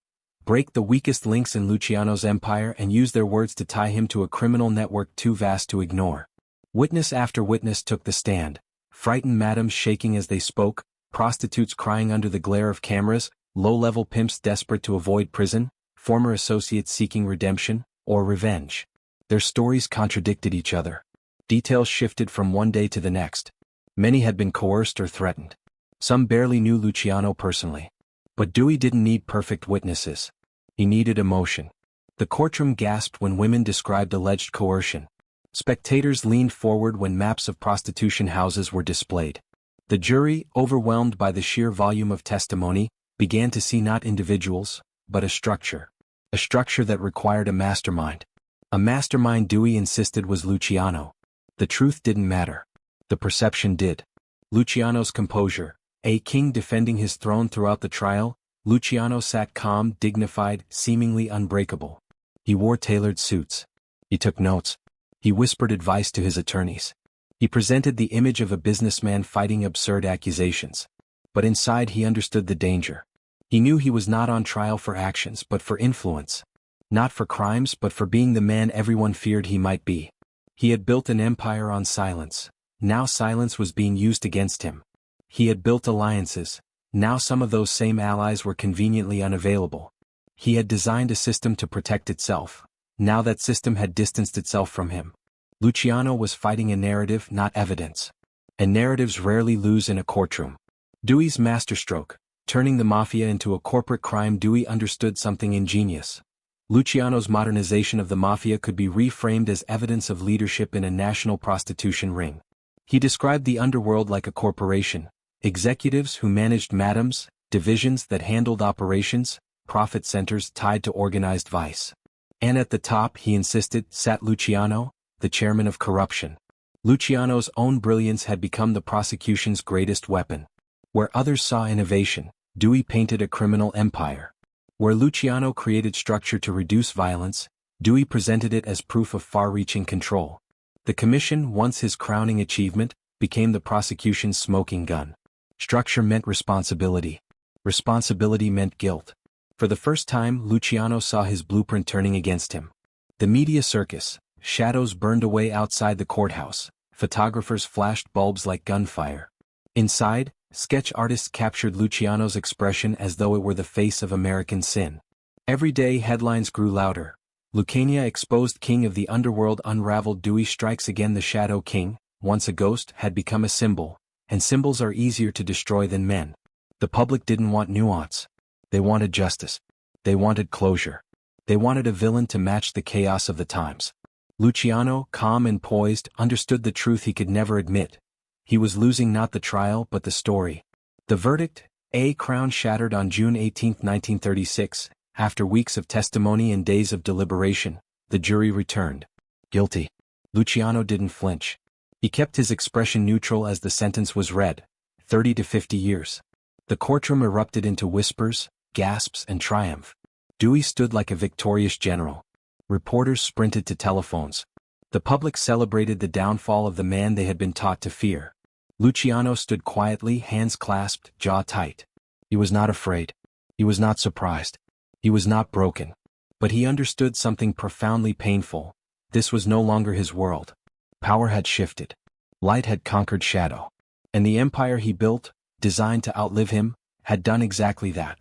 Break the weakest links in Luciano's empire and use their words to tie him to a criminal network too vast to ignore. Witness after witness took the stand, Frightened madams shaking as they spoke, prostitutes crying under the glare of cameras, low-level pimps desperate to avoid prison, former associates seeking redemption, or revenge. Their stories contradicted each other. Details shifted from one day to the next. Many had been coerced or threatened. Some barely knew Luciano personally. But Dewey didn't need perfect witnesses. He needed emotion. The courtroom gasped when women described alleged coercion. Spectators leaned forward when maps of prostitution houses were displayed. The jury, overwhelmed by the sheer volume of testimony, began to see not individuals, but a structure. A structure that required a mastermind. A mastermind Dewey insisted was Luciano. The truth didn't matter. The perception did. Luciano's composure. A king defending his throne throughout the trial, Luciano sat calm, dignified, seemingly unbreakable. He wore tailored suits. He took notes. He whispered advice to his attorneys. He presented the image of a businessman fighting absurd accusations. But inside he understood the danger. He knew he was not on trial for actions but for influence. Not for crimes but for being the man everyone feared he might be. He had built an empire on silence. Now silence was being used against him. He had built alliances. Now some of those same allies were conveniently unavailable. He had designed a system to protect itself. Now that system had distanced itself from him. Luciano was fighting a narrative, not evidence. And narratives rarely lose in a courtroom. Dewey's masterstroke, turning the mafia into a corporate crime. Dewey understood something ingenious. Luciano's modernization of the mafia could be reframed as evidence of leadership in a national prostitution ring. He described the underworld like a corporation. Executives who managed madams, divisions that handled operations, profit centers tied to organized vice. And at the top, he insisted, sat Luciano, the chairman of corruption. Luciano's own brilliance had become the prosecution's greatest weapon. Where others saw innovation, Dewey painted a criminal empire. Where Luciano created structure to reduce violence, Dewey presented it as proof of far-reaching control. The commission, once his crowning achievement, became the prosecution's smoking gun. Structure meant responsibility. Responsibility meant guilt. For the first time, Luciano saw his blueprint turning against him. The media circus, shadows burned away outside the courthouse, photographers flashed bulbs like gunfire. Inside, sketch artists captured Luciano's expression as though it were the face of American sin. Every day headlines grew louder. Lucania exposed, king of the underworld unraveled. Dewey strikes again. The Shadow King, once a ghost, had become a symbol, and symbols are easier to destroy than men. The public didn't want nuance. They wanted justice. They wanted closure. They wanted a villain to match the chaos of the times. Luciano, calm and poised, understood the truth he could never admit. He was losing not the trial but the story. The verdict, a crown shattered on June 18, 1936, after weeks of testimony and days of deliberation, the jury returned. Guilty. Luciano didn't flinch. He kept his expression neutral as the sentence was read, 30 to 50 years. The courtroom erupted into whispers, gasps, and triumph. Dewey stood like a victorious general. Reporters sprinted to telephones. The public celebrated the downfall of the man they had been taught to fear. Luciano stood quietly, hands clasped, jaw tight. He was not afraid. He was not surprised. He was not broken. But he understood something profoundly painful. This was no longer his world. Power had shifted. Light had conquered shadow. And the empire he built, designed to outlive him, had done exactly that.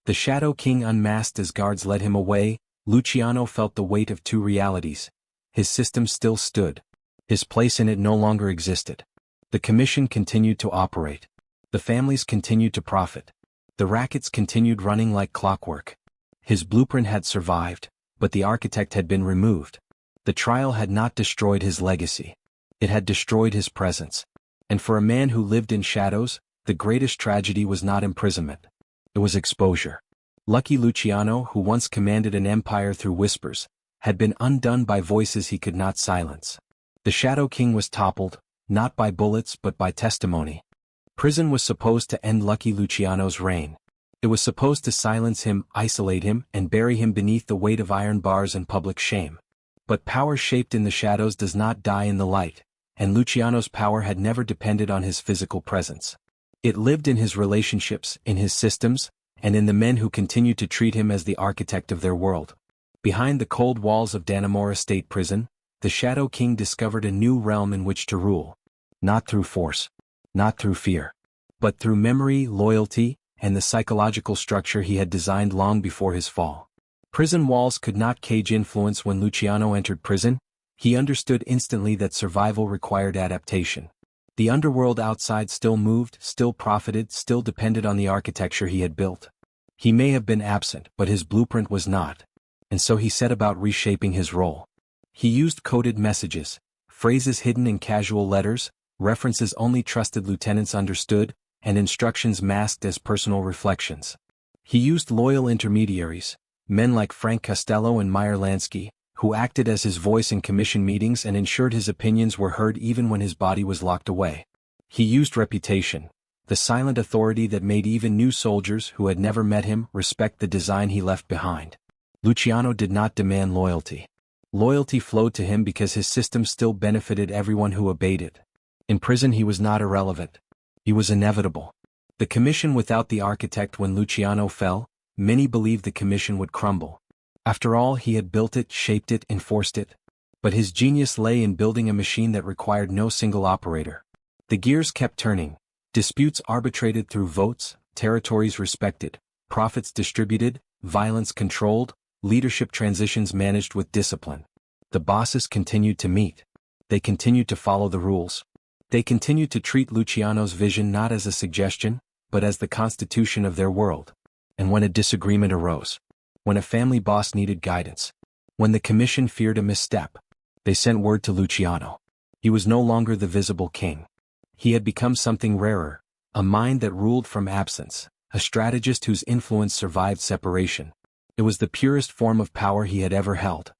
The Shadow King unmasked as guards led him away. Luciano felt the weight of two realities. His system still stood. His place in it no longer existed. The commission continued to operate. The families continued to profit. The rackets continued running like clockwork. His blueprint had survived, but the architect had been removed. The trial had not destroyed his legacy. It had destroyed his presence. And for a man who lived in shadows, the greatest tragedy was not imprisonment. It was exposure. Lucky Luciano, who once commanded an empire through whispers, had been undone by voices he could not silence. The Shadow King was toppled, not by bullets but by testimony. Prison was supposed to end Lucky Luciano's reign. It was supposed to silence him, isolate him, and bury him beneath the weight of iron bars and public shame. But power shaped in the shadows does not die in the light, and Luciano's power had never depended on his physical presence. It lived in his relationships, in his systems, and in the men who continued to treat him as the architect of their world. Behind the cold walls of Dannemora State Prison, the Shadow King discovered a new realm in which to rule. Not through force, not through fear, but through memory, loyalty, and the psychological structure he had designed long before his fall. Prison walls could not cage influence. When Luciano entered prison, he understood instantly that survival required adaptation. The underworld outside still moved, still profited, still depended on the architecture he had built. He may have been absent, but his blueprint was not, and so he set about reshaping his role. He used coded messages, phrases hidden in casual letters, references only trusted lieutenants understood, and instructions masked as personal reflections. He used loyal intermediaries, men like Frank Costello and Meyer Lansky, who acted as his voice in commission meetings and ensured his opinions were heard even when his body was locked away. He used reputation, the silent authority that made even new soldiers who had never met him respect the design he left behind. Luciano did not demand loyalty. Loyalty flowed to him because his system still benefited everyone who obeyed it. In prison he was not irrelevant. He was inevitable. The commission without the architect. When Luciano fell, many believed the commission would crumble. After all, he had built it, shaped it, enforced it. But his genius lay in building a machine that required no single operator. The gears kept turning, disputes arbitrated through votes, territories respected, profits distributed, violence controlled, leadership transitions managed with discipline. The bosses continued to meet. They continued to follow the rules. They continued to treat Luciano's vision not as a suggestion, but as the constitution of their world. And when a disagreement arose, when a family boss needed guidance, when the commission feared a misstep, they sent word to Luciano. He was no longer the visible king. He had become something rarer, a mind that ruled from absence, a strategist whose influence survived separation. It was the purest form of power he had ever held.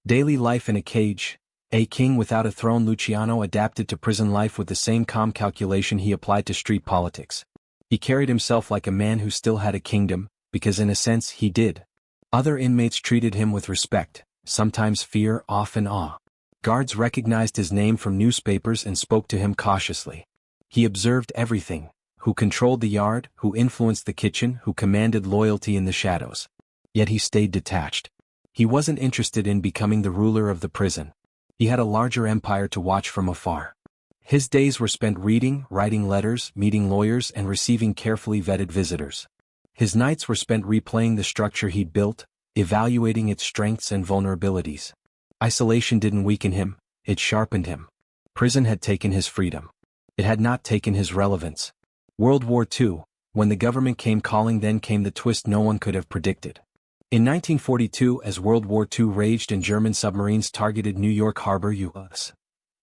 Daily life in a cage, a king without a throne. Luciano adapted to prison life with the same calm calculation he applied to street politics. He carried himself like a man who still had a kingdom, because in a sense he did. Other inmates treated him with respect, sometimes fear, often awe. Guards recognized his name from newspapers and spoke to him cautiously. He observed everything: who controlled the yard, who influenced the kitchen, who commanded loyalty in the shadows. Yet he stayed detached. He wasn't interested in becoming the ruler of the prison. He had a larger empire to watch from afar. His days were spent reading, writing letters, meeting lawyers, and receiving carefully vetted visitors. His nights were spent replaying the structure he'd built, evaluating its strengths and vulnerabilities. Isolation didn't weaken him, it sharpened him. Prison had taken his freedom. It had not taken his relevance. World War II, when the government came calling, then came the twist no one could have predicted. In 1942, as World War II raged and German submarines targeted New York Harbor, U.S.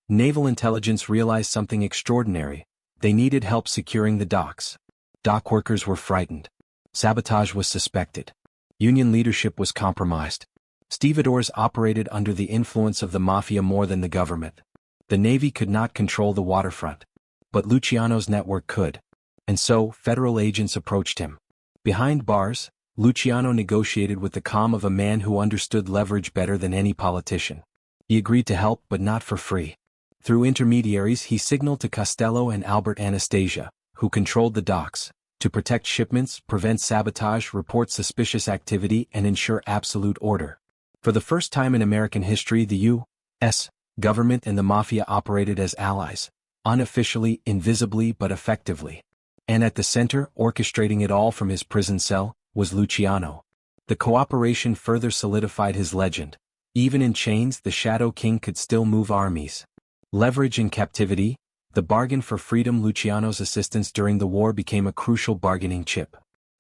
Naval intelligence realized something extraordinary: they needed help securing the docks. Dock workers were frightened. Sabotage was suspected. Union leadership was compromised. Stevedores operated under the influence of the mafia more than the government. The Navy could not control the waterfront. But Luciano's network could. And so, federal agents approached him. Behind bars, Luciano negotiated with the calm of a man who understood leverage better than any politician. He agreed to help, but not for free. Through intermediaries, he signaled to Costello and Albert Anastasia, who controlled the docks, to protect shipments, prevent sabotage, report suspicious activity, and ensure absolute order. For the first time in American history, the U.S. government and the mafia operated as allies, unofficially, invisibly, but effectively. And at the center, orchestrating it all from his prison cell, was Luciano. The cooperation further solidified his legend. Even in chains, the Shadow King could still move armies. Leverage in captivity, the bargain for freedom. Luciano's assistance during the war became a crucial bargaining chip.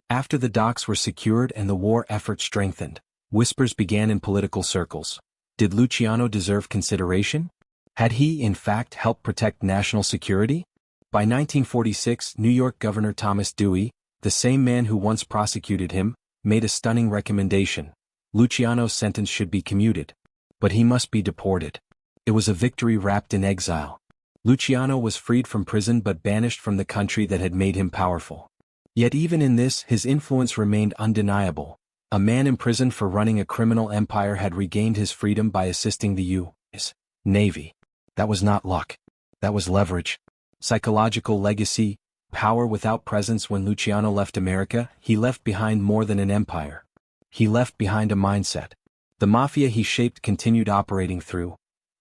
After the docks were secured and the war effort strengthened, whispers began in political circles. Did Luciano deserve consideration? Had he, in fact, helped protect national security? By 1946, New York Governor Thomas Dewey, the same man who once prosecuted him, made a stunning recommendation: Luciano's sentence should be commuted. But he must be deported. It was a victory wrapped in exile. Luciano was freed from prison but banished from the country that had made him powerful. Yet even in this, his influence remained undeniable. A man imprisoned for running a criminal empire had regained his freedom by assisting the U.S. Navy. That was not luck. That was leverage. Psychological legacy, power without presence. When Luciano left America, he left behind more than an empire. He left behind a mindset. The mafia he shaped continued operating through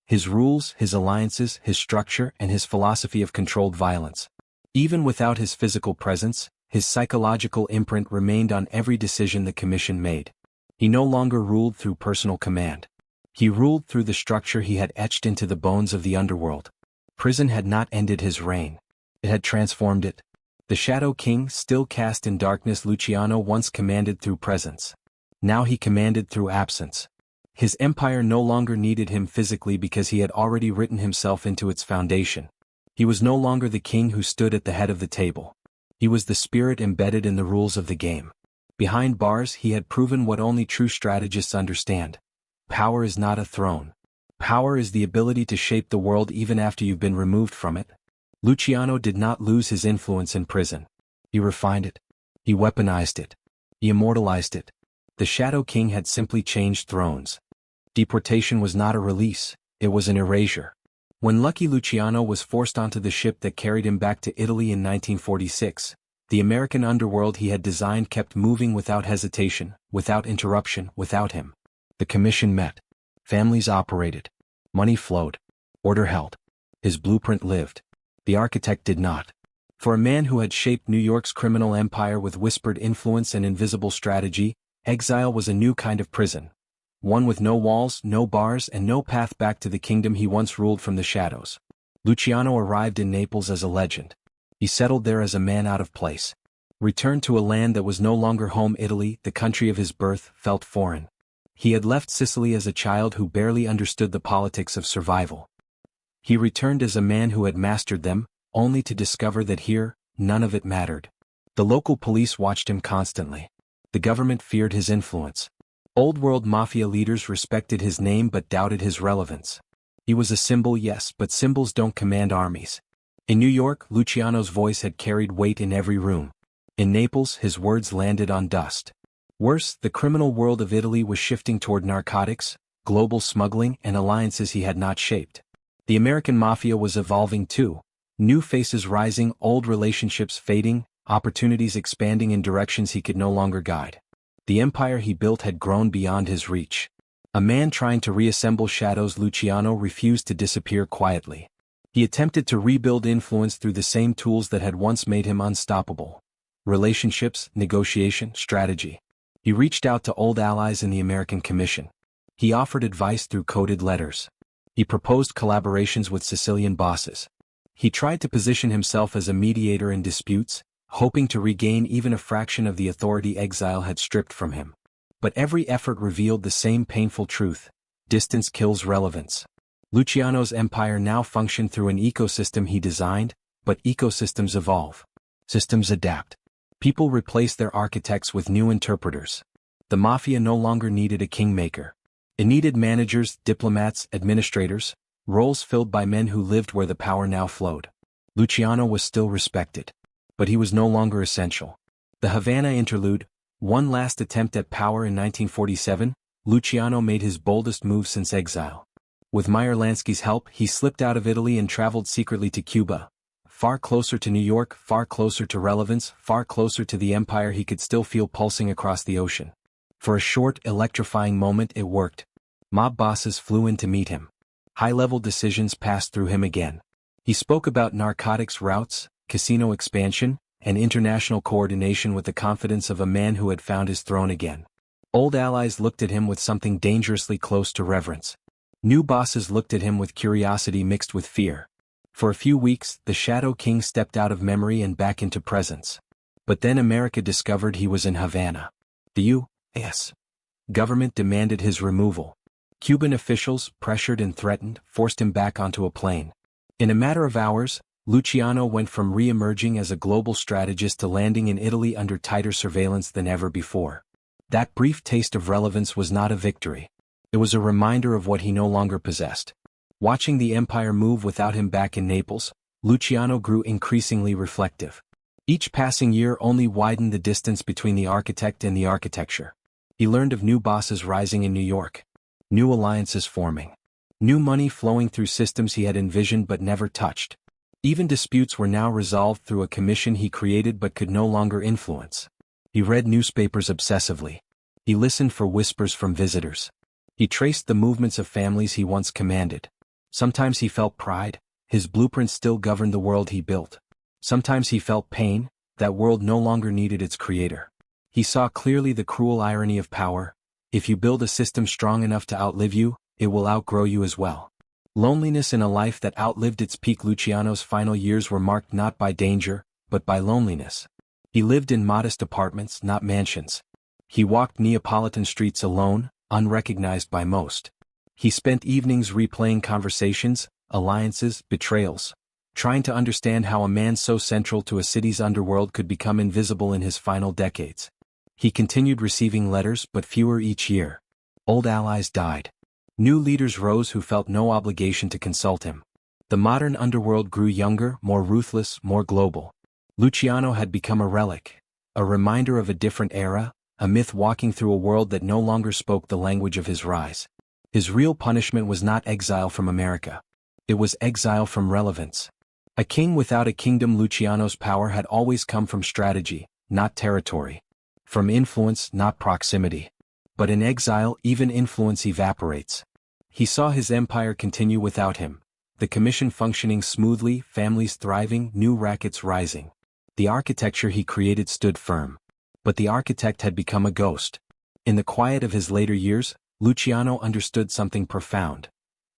his rules, his alliances, his structure, and his philosophy of controlled violence. Even without his physical presence, his psychological imprint remained on every decision the commission made. He no longer ruled through personal command. He ruled through the structure he had etched into the bones of the underworld. Prison had not ended his reign. It had transformed it. The Shadow King, still cast in darkness, Luciano once commanded through presence. Now he commanded through absence. His empire no longer needed him physically because he had already written himself into its foundation. He was no longer the king who stood at the head of the table. He was the spirit embedded in the rules of the game. Behind bars, he had proven what only true strategists understand. Power is not a throne. Power is the ability to shape the world even after you've been removed from it. Luciano did not lose his influence in prison. He refined it. He weaponized it. He immortalized it. The Shadow King had simply changed thrones. Deportation was not a release, it was an erasure. When Lucky Luciano was forced onto the ship that carried him back to Italy in 1946, the American underworld he had designed kept moving without hesitation, without interruption, without him. The commission met. Families operated. Money flowed. Order held. His blueprint lived. The architect did not. For a man who had shaped New York's criminal empire with whispered influence and invisible strategy, exile was a new kind of prison. One with no walls, no bars, and no path back to the kingdom he once ruled from the shadows. Luciano arrived in Naples as a legend. He settled there as a man out of place. Returned to a land that was no longer home. Italy, the country of his birth, felt foreign. He had left Sicily as a child who barely understood the politics of survival. He returned as a man who had mastered them, only to discover that here, none of it mattered. The local police watched him constantly. The government feared his influence. Old world mafia leaders respected his name but doubted his relevance. He was a symbol, yes, but symbols don't command armies. In New York, Luciano's voice had carried weight in every room. In Naples, his words landed on dust. Worse, the criminal world of Italy was shifting toward narcotics, global smuggling, and alliances he had not shaped. The American mafia was evolving too. New faces rising, old relationships fading, opportunities expanding in directions he could no longer guide. The empire he built had grown beyond his reach. A man trying to reassemble shadows, Luciano refused to disappear quietly. He attempted to rebuild influence through the same tools that had once made him unstoppable. Relationships, negotiation, strategy. He reached out to old allies in the American Commission. He offered advice through coded letters. He proposed collaborations with Sicilian bosses. He tried to position himself as a mediator in disputes, hoping to regain even a fraction of the authority exile had stripped from him. But every effort revealed the same painful truth: distance kills relevance. Luciano's empire now functioned through an ecosystem he designed, but ecosystems evolve. Systems adapt. People replace their architects with new interpreters. The mafia no longer needed a kingmaker. It needed managers, diplomats, administrators, roles filled by men who lived where the power now flowed. Luciano was still respected. But he was no longer essential. The Havana interlude, one last attempt at power in 1947, Luciano made his boldest move since exile. With Meyer Lansky's help, he slipped out of Italy and traveled secretly to Cuba. Far closer to New York, far closer to relevance, far closer to the empire he could still feel pulsing across the ocean. For a short, electrifying moment it worked. Mob bosses flew in to meet him. High-level decisions passed through him again. He spoke about narcotics routes, casino expansion, and international coordination with the confidence of a man who had found his throne again. Old allies looked at him with something dangerously close to reverence. New bosses looked at him with curiosity mixed with fear. For a few weeks, the Shadow King stepped out of memory and back into presence. But then America discovered he was in Havana. The U.S. government demanded his removal. Cuban officials, pressured and threatened, forced him back onto a plane. In a matter of hours, Luciano went from re-emerging as a global strategist to landing in Italy under tighter surveillance than ever before. That brief taste of relevance was not a victory. It was a reminder of what he no longer possessed. Watching the empire move without him back in Naples, Luciano grew increasingly reflective. Each passing year only widened the distance between the architect and the architecture. He learned of new bosses rising in New York. New alliances forming. New money flowing through systems he had envisioned but never touched. Even disputes were now resolved through a commission he created but could no longer influence. He read newspapers obsessively. He listened for whispers from visitors. He traced the movements of families he once commanded. Sometimes he felt pride. His blueprint still governed the world he built. Sometimes he felt pain, that world no longer needed its creator. He saw clearly the cruel irony of power. If you build a system strong enough to outlive you, it will outgrow you as well. Loneliness in a life that outlived its peak. Luciano's final years were marked not by danger, but by loneliness. He lived in modest apartments, not mansions. He walked Neapolitan streets alone, unrecognized by most. He spent evenings replaying conversations, alliances, betrayals, trying to understand how a man so central to a city's underworld could become invisible in his final decades. He continued receiving letters, but fewer each year. Old allies died. New leaders rose who felt no obligation to consult him. The modern underworld grew younger, more ruthless, more global. Luciano had become a relic, a reminder of a different era, a myth walking through a world that no longer spoke the language of his rise. His real punishment was not exile from America. It was exile from relevance. A king without a kingdom. Luciano's power had always come from strategy, not territory. From influence, not proximity. But in exile, even influence evaporates. He saw his empire continue without him. The commission functioning smoothly, families thriving, new rackets rising. The architecture he created stood firm. But the architect had become a ghost. In the quiet of his later years, Luciano understood something profound.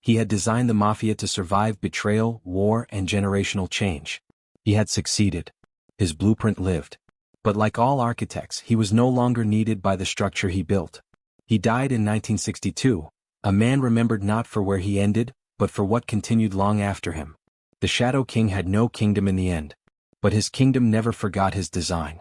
He had designed the mafia to survive betrayal, war, and generational change. He had succeeded. His blueprint lived. But like all architects, he was no longer needed by the structure he built. He died in 1962, a man remembered not for where he ended, but for what continued long after him. The Shadow King had no kingdom in the end. But his kingdom never forgot his design.